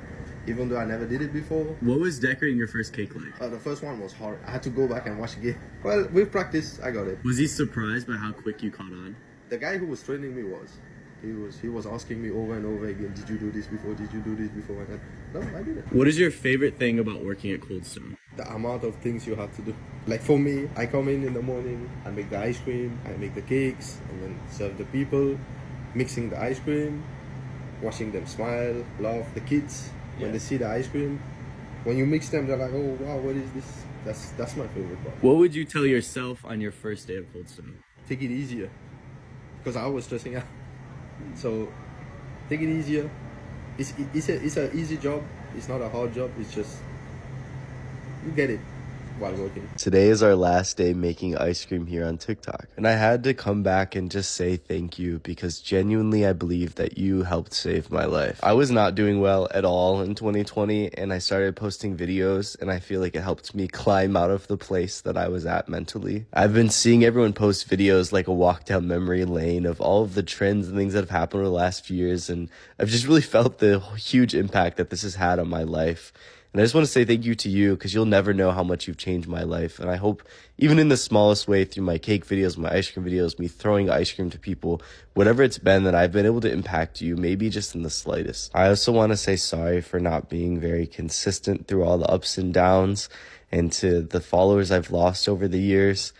Speaker 2: even though I never did it before.
Speaker 1: What was decorating your first cake like?
Speaker 2: The first one was hard. I had to go back and watch again. Well, with practice, I got it.
Speaker 1: Was he surprised by how quick you caught on?
Speaker 2: The guy who was training me was. He was asking me over and over again, did you do this before? Did you do this before? And no, I did it.
Speaker 1: What is your favorite thing about working at Cold Stone?
Speaker 2: The amount of things you have to do. Like for me, I come in the morning, I make the ice cream, I make the cakes, and then serve the people, mixing the ice cream, watching them smile, laugh. The kids, when they see the ice cream, when you mix them, they're like, oh wow, what is this? That's my favorite part.
Speaker 1: What would you tell yourself on your first day of Cold Stone?
Speaker 2: Take it easier, because I was stressing out. So take it easier. It's an easy job. It's not a hard job. It's just you get it. while working.
Speaker 1: Today is our last day making ice cream here on TikTok. And I had to come back and just say thank you because genuinely I believe that you helped save my life. I was not doing well at all in 2020 and I started posting videos and I feel like it helped me climb out of the place that I was at mentally. I've been seeing everyone post videos like a walk down memory lane of all of the trends and things that have happened over the last few years, and I've just really felt the huge impact that this has had on my life. And I just want to say thank you to you because you'll never know how much you've changed my life. And I hope even in the smallest way, through my cake videos, my ice cream videos, me throwing ice cream to people, whatever it's been, that I've been able to impact you, maybe just in the slightest. I also want to say sorry for not being very consistent through all the ups and downs, and to the followers I've lost over the years.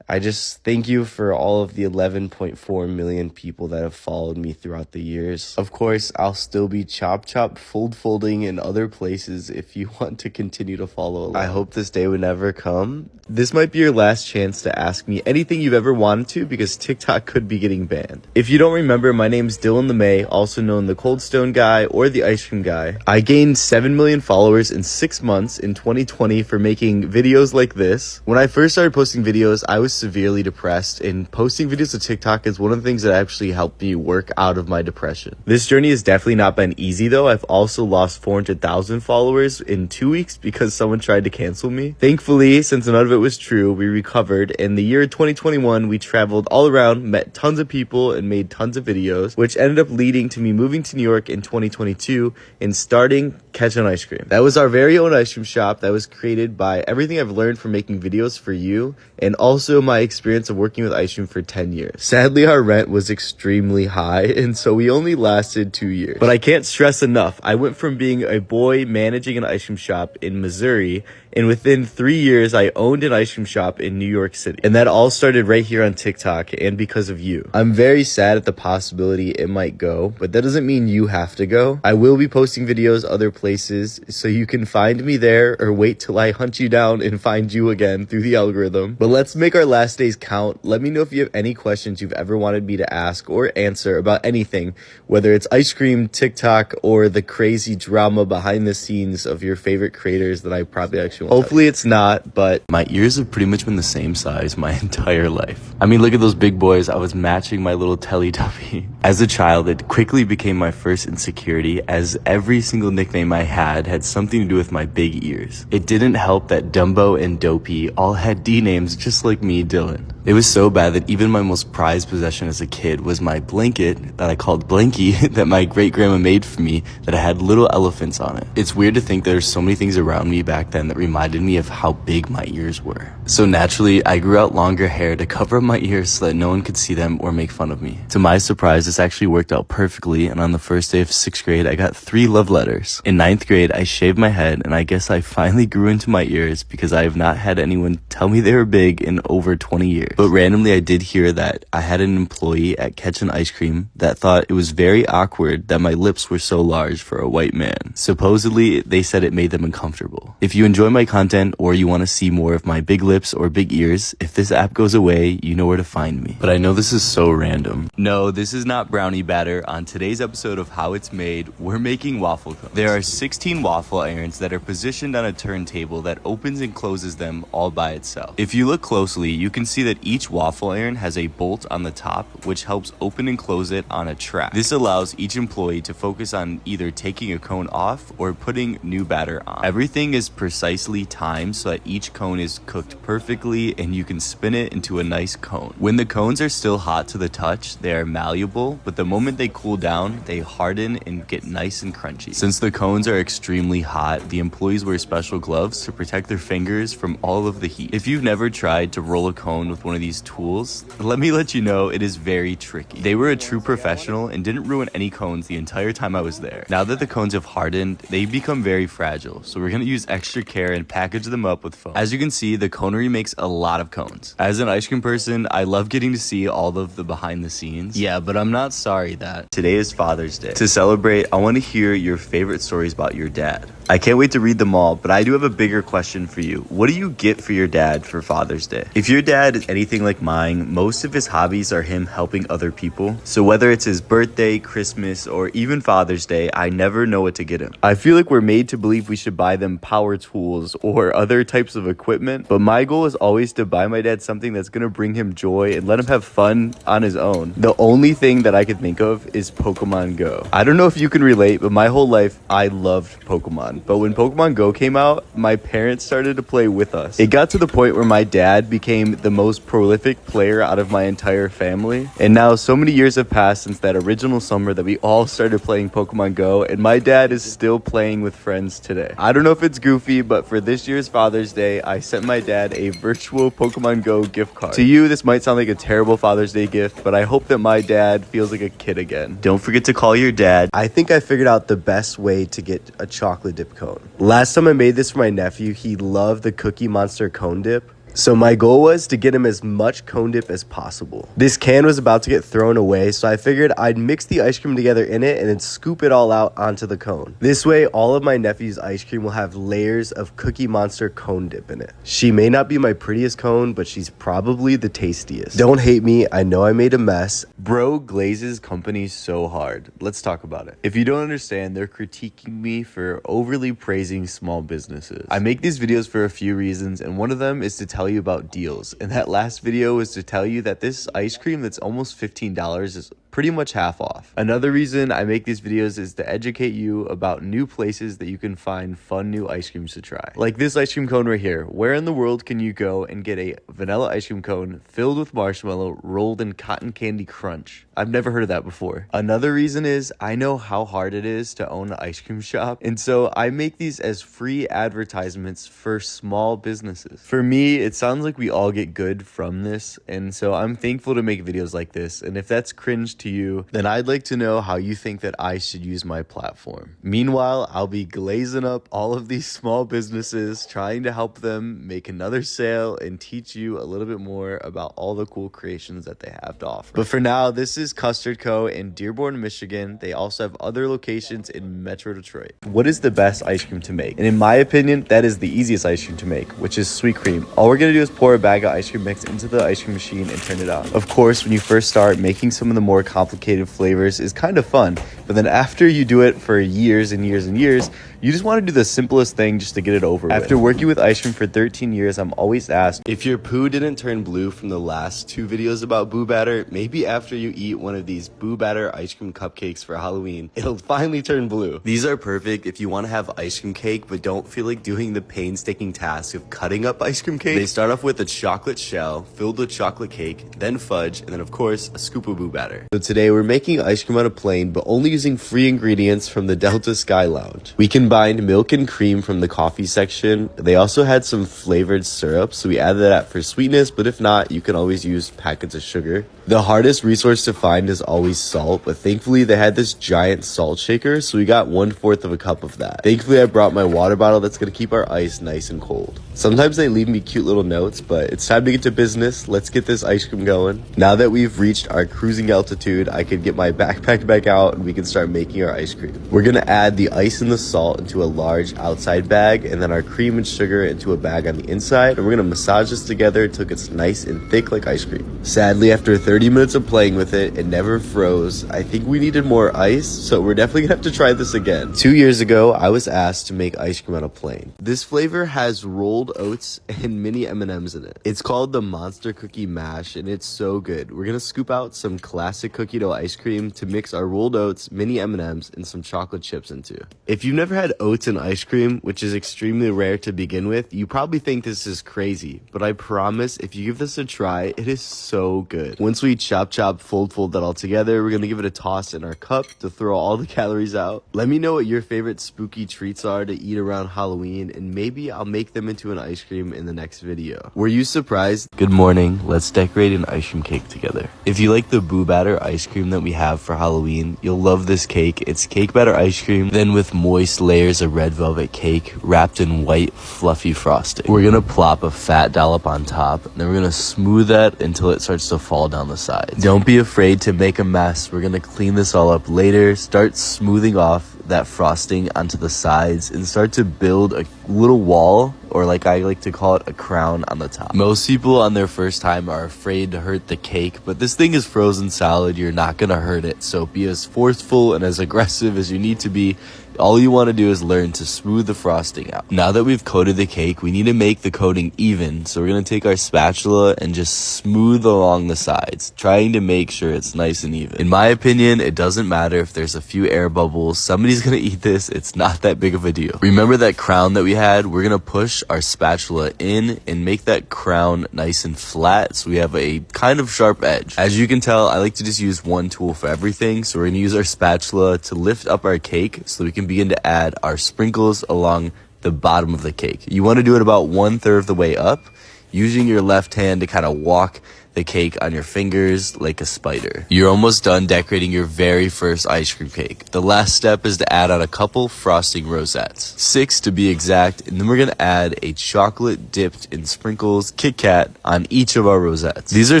Speaker 1: I just thank you for all of the 11.4 million people that have followed me throughout the years. Of course, I'll still be folding in other places if you want to continue to follow along. I hope this day would never come. This might be your last chance to ask me anything you've ever wanted to because TikTok could be getting banned. If you don't remember, my name's Dylan Lemay, also known the Cold Stone Guy or the Ice Cream Guy. I gained 7 million followers in 6 months in 2020 for making videos like this. When I first started posting videos, I was severely depressed, and posting videos to TikTok is one of the things that actually helped me work out of my depression. This journey has definitely not been easy though. I've also lost 400,000 followers in 2 weeks because someone tried to cancel me. Thankfully, since none of it was true, we recovered. In the year 2021, we traveled all around, met tons of people, and made tons of videos, which ended up leading to me moving to New York in 2022 and starting Catchin' Ice Cream. That was our very own ice cream shop that was created by everything I've learned from making videos for you, and also my experience of working with ice cream for 10 years. Sadly, our rent was extremely high, and so we only lasted 2 years. But I can't stress enough, I went from being a boy managing an ice cream shop in Missouri, and within 3 years, I owned an ice cream shop in New York City. And that all started right here on TikTok and because of you. I'm very sad at the possibility it might go, but that doesn't mean you have to go. I will be posting videos other places, so you can find me there or wait till I hunt you down and find you again through the algorithm. But let's make our last days count. Let me know if you have any questions you've ever wanted me to ask or answer about anything, whether it's ice cream, TikTok, or the crazy drama behind the scenes of your favorite creators that I probably actually won't. Hopefully it's not, but my ears have pretty much been the same size my entire life. I mean, look at those big boys. I was matching my little Teletubby. As a child, it quickly became my first insecurity, as every single nickname I had something to do with my big ears. It didn't help that Dumbo and Dopey all had D names just like me, Dylan. It was so bad that even my most prized possession as a kid was my blanket that I called Blanky that my great-grandma made for me that had little elephants on it. It's weird to think there's so many things around me back then that reminded me of how big my ears were. So naturally, I grew out longer hair to cover up my ears so that no one could see them or make fun of me. To my surprise, this actually worked out perfectly, and on the first day of 6th grade, I got 3 love letters. In 9th grade, I shaved my head, and I guess I finally grew into my ears because I have not had anyone tell me they were big in over 20 years. But randomly, I did hear that I had an employee at Catchin' Ice Cream that thought it was very awkward that my lips were so large for a white man. Supposedly, they said it made them uncomfortable. If you enjoy my content or you want to see more of my big lips or big ears, if this app goes away, you know where to find me. But I know this is so random. No, this is not brownie batter. On today's episode of How It's Made, we're making waffle cones. There are 16 waffle irons that are positioned on a turntable that opens and closes them all by itself. If you look closely, you can see that each waffle iron has a bolt on the top, which helps open and close it on a track. This allows each employee to focus on either taking a cone off or putting new batter on. Everything is precisely timed so that each cone is cooked perfectly and you can spin it into a nice cone. When the cones are still hot to the touch, they are malleable, but the moment they cool down, they harden and get nice and crunchy. Since the cones are extremely hot, the employees wear special gloves to protect their fingers from all of the heat. If you've never tried to roll a cone with one of these tools, let me let you know it is very tricky. They were a true professional and didn't ruin any cones the entire time I was there. Now that the cones have hardened, they become very fragile, so we're gonna use extra care and package them up with foam. As you can see, the conery makes a lot of cones. As an ice cream person, I love getting to see all of the behind the scenes. Yeah, but I'm not sorry that today is Father's Day. To celebrate, I want to hear your favorite stories about your dad. I can't wait to read them all, but I do have a bigger question for you. What do you get for your dad for Father's Day? If your dad is anything like mine, most of his hobbies are him helping other people. So whether it's his birthday, Christmas, or even Father's Day, I never know what to get him. I feel like we're made to believe we should buy them power tools or other types of equipment, but my goal is always to buy my dad something that's gonna bring him joy and let him have fun on his own. The only thing that I could think of is Pokemon Go. I don't know if you can relate, but my whole life I loved Pokemon. But when Pokemon Go came out, my parents started to play with us. It got to the point where my dad became the most prolific player out of my entire family. And now so many years have passed since that original summer that we all started playing Pokemon Go, and my dad is still playing with friends today. I don't know if it's goofy, but for this year's Father's Day, I sent my dad a virtual Pokemon Go gift card. To you, this might sound like a terrible Father's Day gift, but I hope that my dad feels like a kid again. Don't forget to call your dad. I think I figured out the best way to get a chocolate dip cone. Last time I made this for my nephew, he loved the Cookie Monster cone dip. So my goal was to get him as much cone dip as possible. This can was about to get thrown away, so I figured I'd mix the ice cream together in it and then scoop it all out onto the cone. This way, all of my nephew's ice cream will have layers of Cookie Monster cone dip in it. She may not be my prettiest cone, but she's probably the tastiest. Don't hate me, I know I made a mess. Bro glazes company so hard. Let's talk about it. If you don't understand, they're critiquing me for overly praising small businesses. I make these videos for a few reasons, and one of them is to tell you about deals. And that last video was to tell you that this ice cream that's almost $15 is pretty much half off. Another reason I make these videos is to educate you about new places that you can find fun new ice creams to try. Like this ice cream cone right here. Where in the world can you go and get a vanilla ice cream cone filled with marshmallow rolled in cotton candy crunch? I've never heard of that before. Another reason is I know how hard it is to own an ice cream shop, and so I make these as free advertisements for small businesses. For me, it sounds like we all get good from this, and so I'm thankful to make videos like this. And if that's cringe to you, then I'd like to know how you think that I should use my platform. Meanwhile, I'll be glazing up all of these small businesses, trying to help them make another sale and teach you a little bit more about all the cool creations that they have to offer. But for now, this is Custard Co. in Dearborn, Michigan. They also have other locations in Metro Detroit. What is the best ice cream to make? And in my opinion, that is the easiest ice cream to make, which is sweet cream. All we're gonna do is pour a bag of ice cream mix into the ice cream machine and turn it on. Of course, when you first start, making some of the more complicated flavors is kind of fun, but then after you do it for years and years and years, you just want to do the simplest thing just to get it over with. After working with ice cream for 13 years, I'm always asked, if your poo didn't turn blue from the last 2 videos about Boo Batter, maybe after you eat one of these Boo Batter ice cream cupcakes for Halloween, it'll finally turn blue. These are perfect if you want to have ice cream cake, but don't feel like doing the painstaking task of cutting up ice cream cake. They start off with a chocolate shell filled with chocolate cake, then fudge, and then of course, a scoop of Boo Batter. So today we're making ice cream on a plane, but only using free ingredients from the Delta Sky Lounge. We combined milk and cream from the coffee section. They also had some flavored syrup, so we added that for sweetness, but if not, you can always use packets of sugar. The hardest resource to find is always salt, but thankfully they had this giant salt shaker, so we got 1/4 of a cup of that. Thankfully I brought my water bottle that's gonna keep our ice nice and cold. Sometimes they leave me cute little notes, but it's time to get to business. Let's get this ice cream going. Now that we've reached our cruising altitude, I can get my backpack back out and we can start making our ice cream. We're gonna add the ice and the salt into a large outside bag, and then our cream and sugar into a bag on the inside, and we're gonna massage this together until it's nice and thick like ice cream. Sadly, after 30 minutes of playing with it, it never froze. I think we needed more ice, so we're definitely gonna have to try this again. 2 years ago, I was asked to make ice cream on a plane. This flavor has rolled oats and mini M&Ms in it. It's called the Monster Cookie Mash, and it's so good. We're gonna scoop out some classic cookie dough ice cream to mix our rolled oats, mini M&Ms, and some chocolate chips into. If you've never had oats and ice cream, which is extremely rare to begin with, you probably think this is crazy, but I promise if you give this a try, it is so good. Once we chop, fold that all together, we're gonna give it a toss in our cup to throw all the calories out. Let me know what your favorite spooky treats are to eat around Halloween, and maybe I'll make them into an ice cream in the next video. Were you surprised? Good morning, let's decorate an ice cream cake together. If you like the Boo Batter ice cream that we have for Halloween, you'll love this cake. It's cake batter ice cream, then with moist layers layers of red velvet cake wrapped in white, fluffy frosting. We're gonna plop a fat dollop on top, and then we're gonna smooth that until it starts to fall down the sides. Don't be afraid to make a mess. We're gonna clean this all up later. Start smoothing off that frosting onto the sides and start to build a little wall, or like I like to call it, a crown on the top. Most people on their first time are afraid to hurt the cake, but this thing is frozen solid. You're not gonna hurt it, so be as forceful and as aggressive as you need to be. All you want to do is learn to smooth the frosting out. Now that we've coated the cake, we need to make the coating even. So we're going to take our spatula and just smooth along the sides, trying to make sure it's nice and even. In my opinion, it doesn't matter if there's a few air bubbles. Somebody's going to eat this. It's not that big of a deal. Remember that crown that we had? We're going to push our spatula in and make that crown nice and flat so we have a kind of sharp edge. As you can tell, I like to just use one tool for everything. So we're going to use our spatula to lift up our cake so we can begin to add our sprinkles along the bottom of the cake. You want to do it about 1/3 of the way up, using your left hand to kind of walk the cake on your fingers like a spider. You're almost done decorating your very first ice cream cake. The last step is to add on a couple frosting rosettes, 6 to be exact, and then we're gonna add a chocolate dipped in sprinkles Kit Kat on each of our rosettes. These are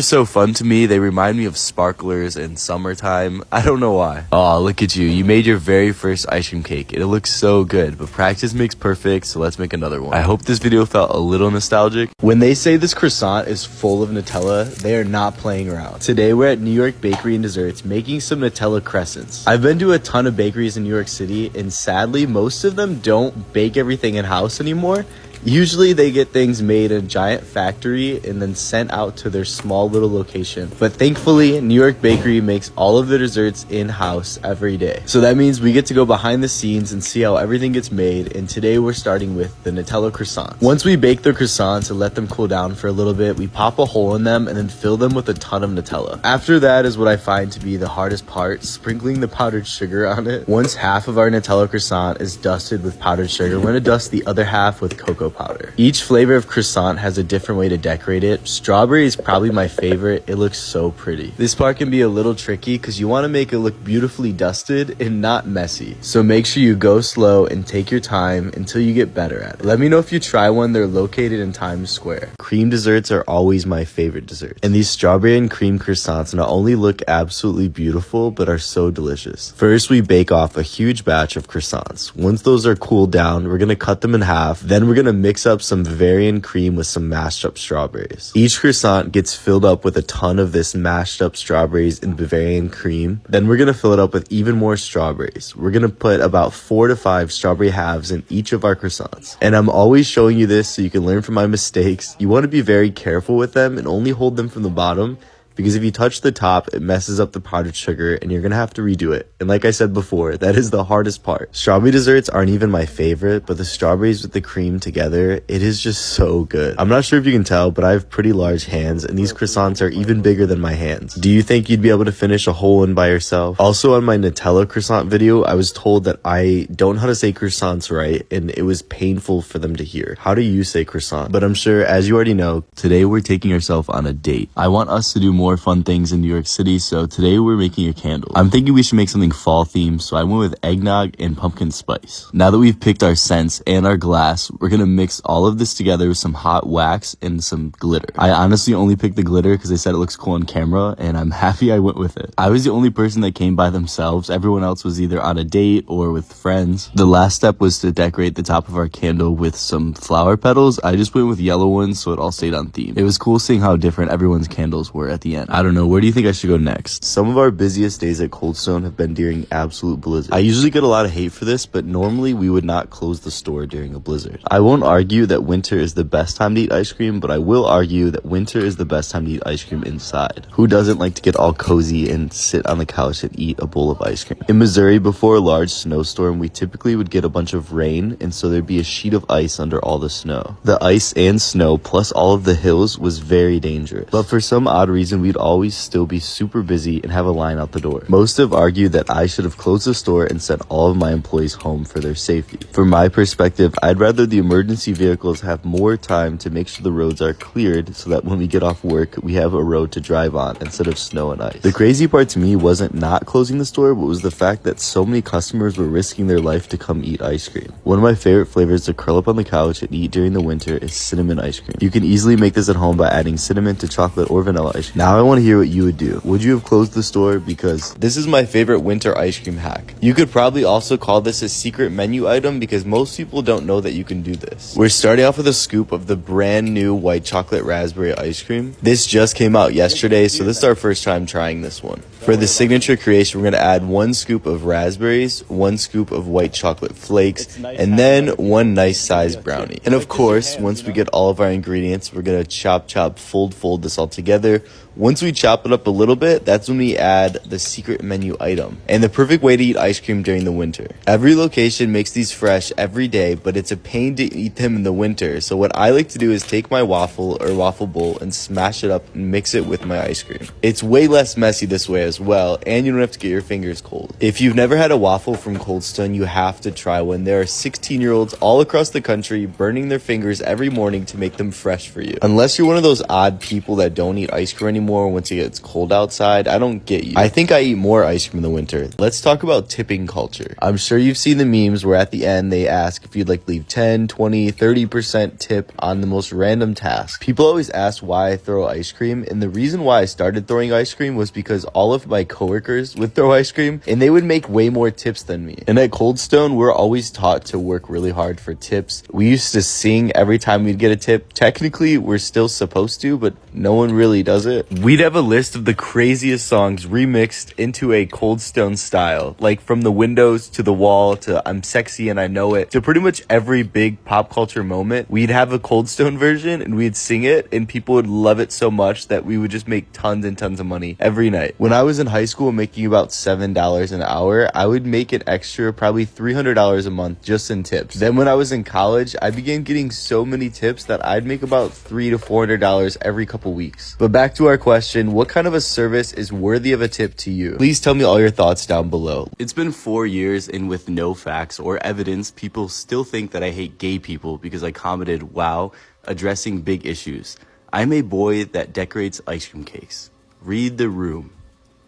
Speaker 1: so fun to me. They remind me of sparklers in summertime. I don't know why. Oh, look at you. You made your very first ice cream cake. It looks so good, but practice makes perfect, so let's make another one. I hope this video felt a little nostalgic. When they say this croissant is full of Nutella, they are not playing around. Today we're at New York Bakery and Desserts making some Nutella crescents. I've been to a ton of bakeries in New York City, and sadly most of them don't bake everything in-house anymore. Usually they get things made in a giant factory and then sent out to their small little location. But thankfully, New York Bakery makes all of the desserts in-house every day. So that means we get to go behind the scenes and see how everything gets made. And today we're starting with the Nutella croissants. Once we bake the croissants and let them cool down for a little bit, we pop a hole in them and then fill them with a ton of Nutella. After that is what I find to be the hardest part, sprinkling the powdered sugar on it. Once half of our Nutella croissant is dusted with powdered sugar, we're gonna dust the other half with cocoa powder. Each flavor of croissant has a different way to decorate it. Strawberry is probably my favorite. It looks so pretty. This part can be a little tricky because you want to make it look beautifully dusted and not messy. So make sure you go slow and take your time until you get better at it. Let me know if you try one. They're located in Times Square. Cream desserts are always my favorite desserts. And these strawberry and cream croissants not only look absolutely beautiful, but are so delicious. First, we bake off a huge batch of croissants. Once those are cooled down, we're going to cut them in half. Then we're going to mix up some Bavarian cream with some mashed up strawberries. Each croissant gets filled up with a ton of this mashed up strawberries and Bavarian cream. Then we're going to fill it up with even more strawberries. We're going to put about 4 to 5 strawberry halves in each of our croissants. And I'm always showing you this so you can learn from my mistakes. You want to be very careful with them and only hold them from the bottom, because if you touch the top, it messes up the powdered sugar and you're gonna have to redo it. And like I said before, that is the hardest part. Strawberry desserts aren't even my favorite, but the strawberries with the cream together, it is just so good. I'm not sure if you can tell, but I have pretty large hands and these croissants are even bigger than my hands. Do you think you'd be able to finish a whole one by yourself? Also, on my Nutella croissant video, I was told that I don't know how to say croissants right, and it was painful for them to hear. How do you say croissant? But I'm sure, as you already know, today we're taking ourselves on a date. I want us to do more fun things in New York City, so today we're making a candle. I'm thinking we should make something fall themed, so I went with eggnog and pumpkin spice. Now that we've picked our scents and our glass, we're gonna mix all of this together with some hot wax and some glitter. I honestly only picked the glitter because they said it looks cool on camera, and I'm happy I went with it. I was the only person that came by themselves. Everyone else was either on a date or with friends. The last step was to decorate the top of our candle with some flower petals. I just went with yellow ones so it all stayed on theme. It was cool seeing how different everyone's candles were at the end. I don't know, where do you think I should go next? Some of our busiest days at Cold Stone have been during absolute blizzard. I usually get a lot of hate for this, but normally we would not close the store during a blizzard. I won't argue that winter is the best time to eat ice cream, but I will argue that winter is the best time to eat ice cream inside. Who doesn't like to get all cozy and sit on the couch and eat a bowl of ice cream? In Missouri, before a large snowstorm, we typically would get a bunch of rain, and so there'd be a sheet of ice under all the snow. The ice and snow, plus all of the hills, was very dangerous. But for some odd reason, we'd always still be super busy and have a line out the door. Most have argued that I should have closed the store and sent all of my employees home for their safety. From my perspective, I'd rather the emergency vehicles have more time to make sure the roads are cleared so that when we get off work, we have a road to drive on instead of snow and ice. The crazy part to me wasn't not closing the store, but was the fact that so many customers were risking their life to come eat ice cream. One of my favorite flavors to curl up on the couch and eat during the winter is cinnamon ice cream. You can easily make this at home by adding cinnamon to chocolate or vanilla ice cream. Now I want to hear what you would do. Would you have closed the store? Because this is my favorite winter ice cream hack. You could probably also call this a secret menu item because most people don't know that you can do this. We're starting off with a scoop of the brand new white chocolate raspberry ice cream. This just came out yesterday, so this is our first time trying this one. For the signature creation, we're going to add 1 scoop of raspberries, 1 scoop of white chocolate flakes, and then 1 nice sized brownie. And of course, once we get all of our ingredients, we're going to chop, fold this all together. Once we chop it up a little bit, that's when we add the secret menu item and the perfect way to eat ice cream during the winter. Every location makes these fresh every day, but it's a pain to eat them in the winter. So what I like to do is take my waffle or waffle bowl and smash it up and mix it with my ice cream. It's way less messy this way as well, and you don't have to get your fingers cold. If you've never had a waffle from Cold Stone, you have to try one. There are 16-year-olds all across the country burning their fingers every morning to make them fresh for you. Unless you're one of those odd people that don't eat ice cream anymore once it gets cold outside, I don't get you. I think I eat more ice cream in the winter. Let's talk about tipping culture. I'm sure you've seen the memes where at the end they ask if you'd like to leave 10, 20, 30% tip on the most random task. People always ask why I throw ice cream, and the reason why I started throwing ice cream was because all of my coworkers would throw ice cream and they would make way more tips than me. And at Cold Stone, we're always taught to work really hard for tips. We used to sing every time we'd get a tip. Technically, we're still supposed to, but no one really does it. We'd have a list of the craziest songs remixed into a Cold Stone style, like from The Windows to The Wall to I'm Sexy and I Know It to pretty much every big pop culture moment. We'd have a Cold Stone version and we'd sing it, and people would love it so much that we would just make tons and tons of money every night. When I was in high school making about $7 an hour, I would make an extra probably $300 a month just in tips. Then when I was in college, I began getting so many tips that I'd make about $300 to $400 every couple weeks. But back to our question, what kind of a service is worthy of a tip to you? Please tell me all your thoughts down below. It's been 4 years, and with no facts or evidence, people still think that I hate gay people because I commented, wow, addressing big issues. I'm a boy that decorates ice cream cakes. Read the room.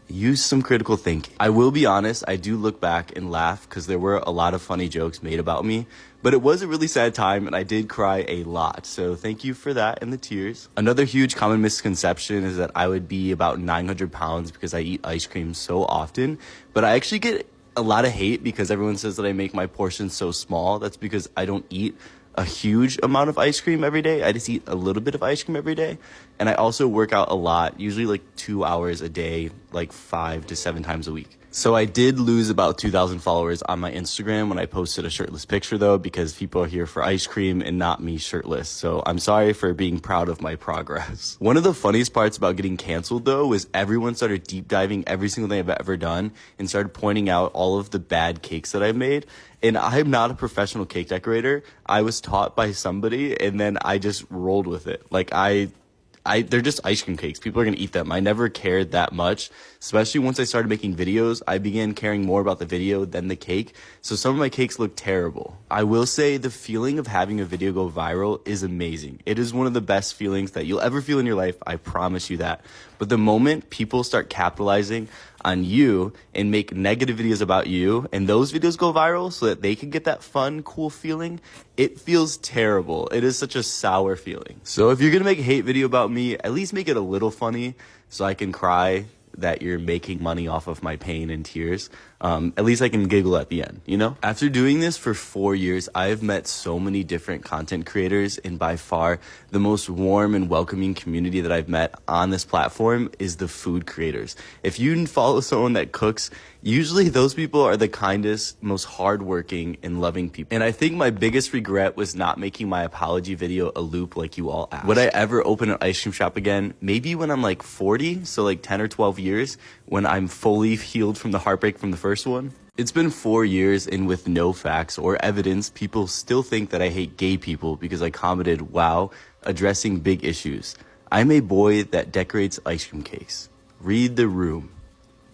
Speaker 1: Use some critical thinking. I will be honest, I do look back and laugh because there were a lot of funny jokes made about me, but it was a really sad time and I did cry a lot. So thank you for that and the tears. Another huge common misconception is that I would be about 900 pounds because I eat ice cream so often, but I actually get a lot of hate because everyone says that I make my portions so small. That's because I don't eat a huge amount of ice cream every day. I just eat a little bit of ice cream every day. And I also work out a lot, usually like 2 hours a day, like 5 to 7 times a week. So I did lose about 2,000 followers on my Instagram when I posted a shirtless picture though, because people are here for ice cream and not me shirtless. So I'm sorry for being proud of my progress. One of the funniest parts about getting canceled though was everyone started deep diving every single thing I've ever done and started pointing out all of the bad cakes that I made. And I'm not a professional cake decorator. I was taught by somebody and then I just rolled with it. Like they're just ice cream cakes. People are going to eat them. I never cared that much, especially once I started making videos. I began caring more about the video than the cake. So some of my cakes look terrible. I will say the feeling of having a video go viral is amazing. It is one of the best feelings that you'll ever feel in your life. I promise you that. But the moment people start capitalizing on you and make negative videos about you and those videos go viral so that they can get that fun, cool feeling, it feels terrible. It is such a sour feeling. So if you're going to make a hate video about me, at least make it a little funny so I can cry that you're making money off of my pain and tears. At least I can giggle at the end, you know? After doing this for 4 years, I've met so many different content creators, and by far the most warm and welcoming community that I've met on this platform is the food creators. If you follow someone that cooks, usually those people are the kindest, most hardworking and loving people. And I think my biggest regret was not making my apology video a loop like you all asked. Would I ever open an ice cream shop again? Maybe when I'm like 40, so like 10 or 12 years, when I'm fully healed from the heartbreak from the first one. It's been 4 years, and with no facts or evidence, people still think that I hate gay people because I commented, wow, addressing big issues. I'm a boy that decorates ice cream cakes. Read the room.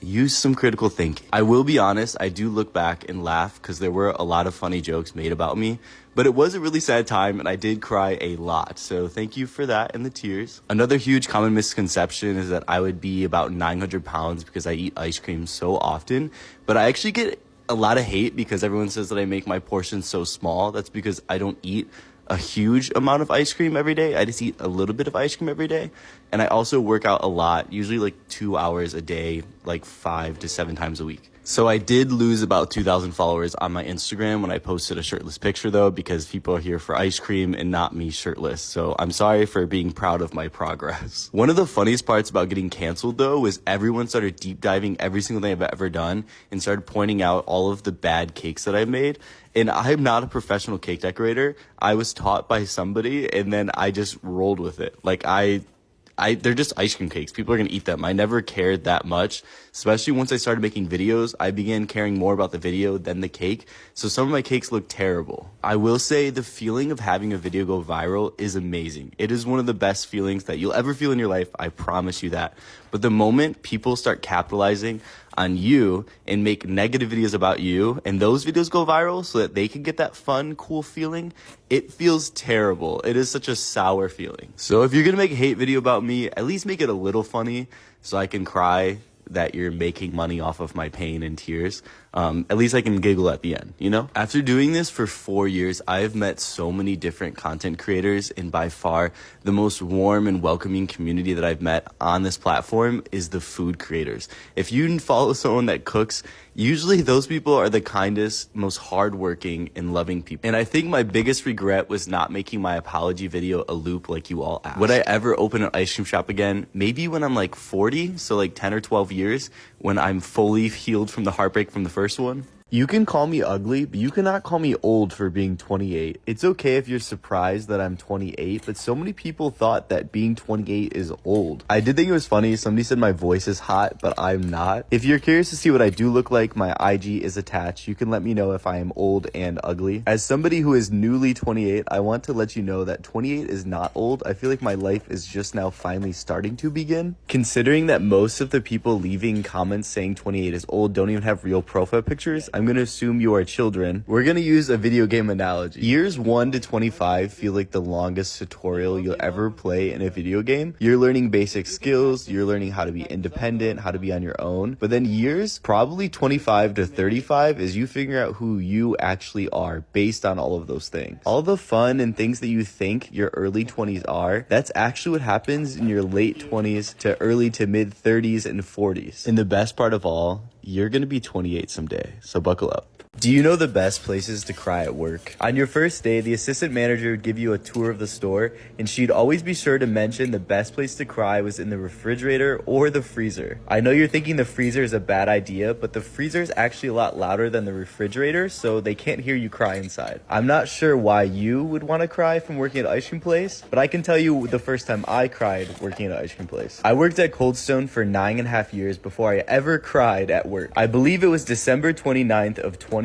Speaker 1: Use some critical thinking. I will be honest, I do look back and laugh because there were a lot of funny jokes made about me, but it was a really sad time and I did cry a lot. So thank you for that and the tears. Another huge common misconception is that I would be about 900 pounds because I eat ice cream so often, but I actually get a lot of hate because everyone says that I make my portions so small. That's because I don't eat a huge amount of ice cream every day. I just eat a little bit of ice cream every day. And I also work out a lot, usually like 2 hours a day, like 5 to 7 times a week. So I did lose about 2,000 followers on my Instagram when I posted a shirtless picture though, because people are here for ice cream and not me shirtless. So I'm sorry for being proud of my progress. One of the funniest parts about getting canceled though was everyone started deep diving every single thing I've ever done and started pointing out all of the bad cakes that I made. And I'm not a professional cake decorator. I was taught by somebody and then I just rolled with it. Like they're just ice cream cakes. People are going to eat them. I never cared that much, especially once I started making videos. I began caring more about the video than the cake. So some of my cakes look terrible. I will say the feeling of having a video go viral is amazing. It is one of the best feelings that you'll ever feel in your life. I promise you that. But the moment people start capitalizing on you and make negative videos about you and those videos go viral so that they can get that fun, cool feeling, it feels terrible. It is such a sour feeling. So if you're gonna make a hate video about me, at least make it a little funny so I can cry that you're making money off of my pain and tears. At least I can giggle at the end, you know? After doing this for 4 years, I've met so many different content creators, and by far the most warm and welcoming community that I've met on this platform is the food creators. If you follow someone that cooks, usually those people are the kindest, most hardworking and loving people. And I think my biggest regret was not making my apology video a loop like you all asked. Would I ever open an ice cream shop again? Maybe when I'm like 40, so like 10 or 12 years, when I'm fully healed from the heartbreak from the first one. You can call me ugly, but you cannot call me old for being 28. It's okay if you're surprised that I'm 28, but so many people thought that being 28 is old. I did think it was funny. Somebody said my voice is hot, but I'm not. If you're curious to see what I do look like, my IG is attached. You can let me know if I am old and ugly. As somebody who is newly 28, I want to let you know that 28 is not old. I feel like my life is just now finally starting to begin. Considering that most of the people leaving comments saying 28 is old don't even have real profile pictures, I'm going to assume you are children. We're going to use a video game analogy. Years 1 to 25 feel like the longest tutorial you'll ever play in a video game. You're learning basic skills, you're learning how to be independent, how to be on your own. But then years, probably 25 to 35, is you figure out who you actually are based on all of those things. All the fun and things that you think your early 20s are, that's actually what happens in your late 20s to early to mid 30s and 40s. And the best part of all, you're going to be 28 someday, so buckle up. Do you know the best places to cry at work? On your first day, the assistant manager would give you a tour of the store, and she'd always be sure to mention the best place to cry was in the refrigerator or the freezer. I know you're thinking the freezer is a bad idea, but the freezer is actually a lot louder than the refrigerator, so they can't hear you cry inside. I'm not sure why you would want to cry from working at an ice cream place, but I can tell you the first time I cried working at an ice cream place. I worked at Cold Stone for 9.5 years before I ever cried at work. I believe it was December 29th of 2020.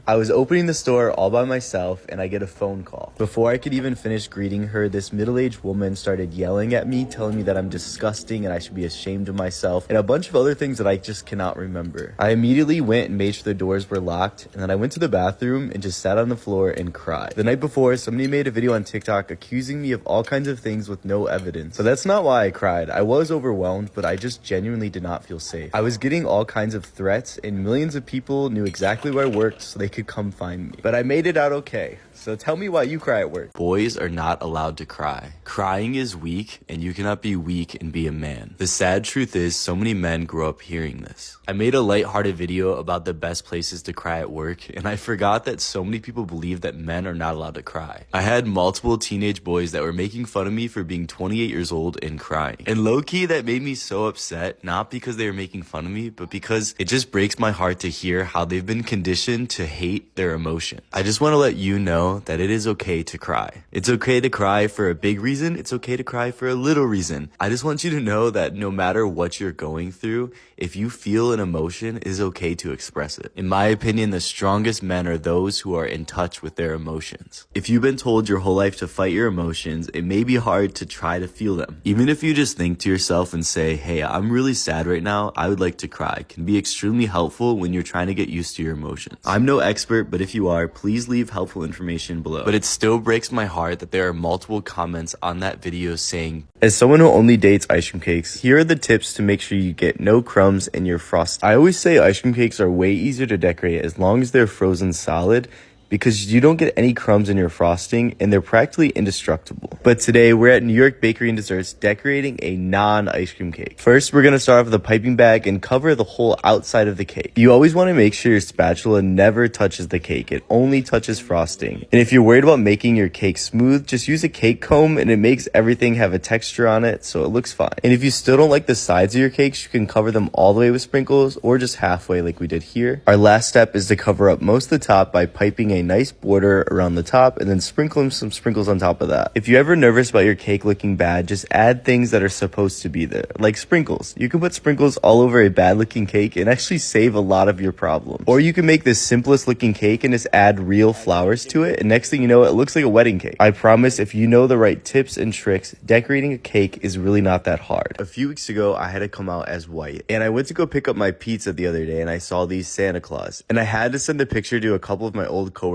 Speaker 1: I was opening the store all by myself and I get a phone call. Before I could even finish greeting her, this middle-aged woman started yelling at me, telling me that I'm disgusting and I should be ashamed of myself, and a bunch of other things that I just cannot remember. I immediately went and made sure the doors were locked, and then I went to the bathroom and just sat on the floor and cried. The night before, somebody made a video on TikTok accusing me of all kinds of things with no evidence. But that's not why I cried. I was overwhelmed, but I just genuinely did not feel safe. I was getting all kinds of threats, and millions of people knew exactly where I worked so they could come find me. But I made it out okay. So tell me why you cry at work. Boys are not allowed to cry. Crying is weak, and you cannot be weak and be a man. The sad truth is, so many men grow up hearing this. I made a lighthearted video about the best places to cry at work, and I forgot that so many people believe that men are not allowed to cry. I had multiple teenage boys that were making fun of me for being 28 years old and crying. And low-key, that made me so upset, not because they were making fun of me, but because it just breaks my heart to hear how they've been conditioned permission to hate their emotion. I just want to let you know that it is okay to cry. It's okay to cry for a big reason. It's okay to cry for a little reason. I just want you to know that no matter what you're going through, if you feel an emotion, it is okay to express it. In my opinion, the strongest men are those who are in touch with their emotions. If you've been told your whole life to fight your emotions, it may be hard to try to feel them. Even if you just think to yourself and say, hey, I'm really sad right now, I would like to cry, can be extremely helpful when you're trying to get used to your emotions. I'm no expert, but if you are, please leave helpful information below. But it still breaks my heart that there are multiple comments on that video saying, as someone who only dates ice cream cakes, here are the tips to make sure you get no crumbs in your frosting. I always say ice cream cakes are way easier to decorate as long as they're frozen solid, because you don't get any crumbs in your frosting and they're practically indestructible. But today we're at New York Bakery and Desserts decorating a non-ice cream cake. First, we're gonna start off with a piping bag and cover the whole outside of the cake. You always wanna make sure your spatula never touches the cake. It only touches frosting. And if you're worried about making your cake smooth, just use a cake comb and it makes everything have a texture on it so it looks fine. And if you still don't like the sides of your cakes, you can cover them all the way with sprinkles or just halfway like we did here. Our last step is to cover up most of the top by piping a nice border around the top and then sprinkling some sprinkles on top of that. If you're ever nervous about your cake looking bad, just add things that are supposed to be there, like sprinkles. You can put sprinkles all over a bad looking cake and actually save a lot of your problems. Or you can make the simplest looking cake and just add real flowers to it, and next thing you know, it looks like a wedding cake. I promise if you know the right tips and tricks, decorating a cake is really not that hard. A few weeks ago, I had to come out as white, and I went to go pick up my pizza the other day and I saw these Santa Claus, and I had to send a picture to a couple of my old coworkers,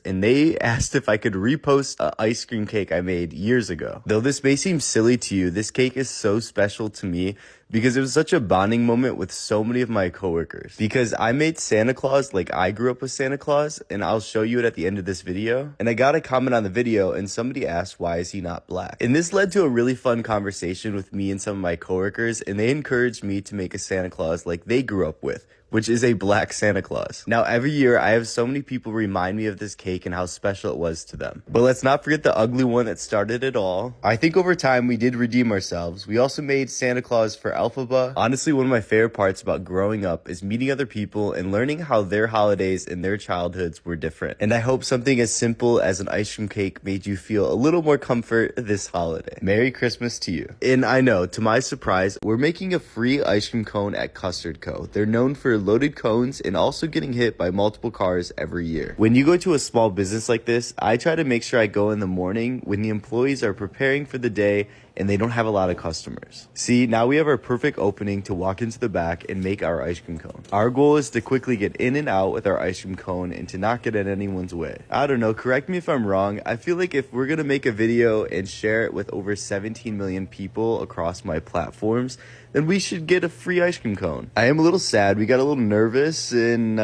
Speaker 1: and they asked if I could repost an ice cream cake I made years ago. Though this may seem silly to you, this cake is so special to me because it was such a bonding moment with so many of my coworkers. Because I made Santa Claus like I grew up with Santa Claus, and I'll show you it at the end of this video. And I got a comment on the video and somebody asked, why is he not black? And this led to a really fun conversation with me and some of my coworkers, and they encouraged me to make a Santa Claus like they grew up with, which is a black Santa Claus. Now, every year, I have so many people remind me of this cake and how special it was to them. But let's not forget the ugly one that started it all. I think over time, we did redeem ourselves. We also made Santa Claus for Elphaba. Honestly, one of my favorite parts about growing up is meeting other people and learning how their holidays and their childhoods were different. And I hope something as simple as an ice cream cake made you feel a little more comfort this holiday. Merry Christmas to you. And I know, to my surprise, we're making a free ice cream cone at Custard Co. They're known for loaded cones and also getting hit by multiple cars every year. When you go to a small business like this, I try to make sure I go in the morning when the employees are preparing for the day and they don't have a lot of customers. See, now we have our perfect opening to walk into the back and make our ice cream cone. Our goal is to quickly get in and out with our ice cream cone and to not get in anyone's way. I don't know, correct me if I'm wrong. I feel like if we're gonna make a video and share it with over 17 million people across my platforms, then we should get a free ice cream cone. I am a little sad. We got a little nervous and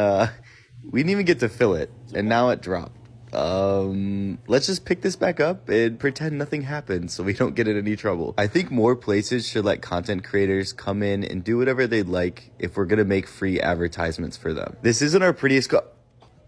Speaker 1: we didn't even get to fill it, and now it dropped. Let's just pick this back up and pretend nothing happened so we don't get in any trouble. I think more places should let content creators come in and do whatever they'd like if we're gonna make free advertisements for them. This isn't our prettiest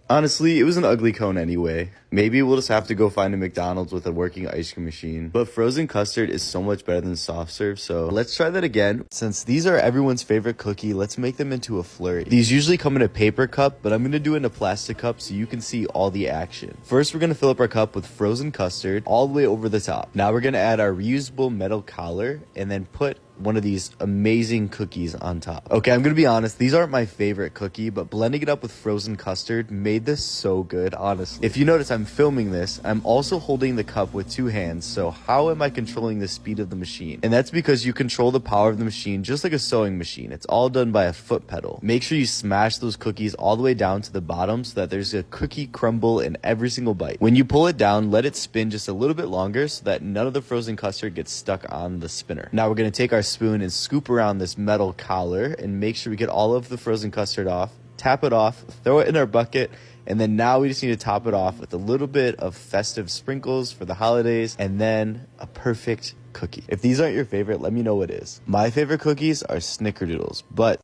Speaker 1: Honestly, it was an ugly cone anyway. Maybe we'll just have to go find a McDonald's with a working ice cream machine. But frozen custard is so much better than soft serve, so let's try that again. Since these are everyone's favorite cookie, let's make them into a flurry. These usually come in a paper cup, but I'm gonna do it in a plastic cup so you can see all the action. First, we're gonna fill up our cup with frozen custard all the way over the top. Now we're gonna add our reusable metal collar and then put one of these amazing cookies on top. Okay, I'm gonna be honest, these aren't my favorite cookie, but blending it up with frozen custard made this so good, honestly. If you notice, I'm filming this, I'm also holding the cup with two hands, so how am I controlling the speed of the machine? And that's because you control the power of the machine just like a sewing machine. It's all done by a foot pedal. Make sure you smash those cookies all the way down to the bottom so that there's a cookie crumble in every single bite. When you pull it down, let it spin just a little bit longer so that none of the frozen custard gets stuck on the spinner. Now we're gonna take our spoon and scoop around this metal collar and make sure we get all of the frozen custard off, tap it off, throw it in our bucket, and then now we just need to top it off with a little bit of festive sprinkles for the holidays, and then a perfect cookie. If these aren't your favorite, let me know what is. My favorite cookies are snickerdoodles, but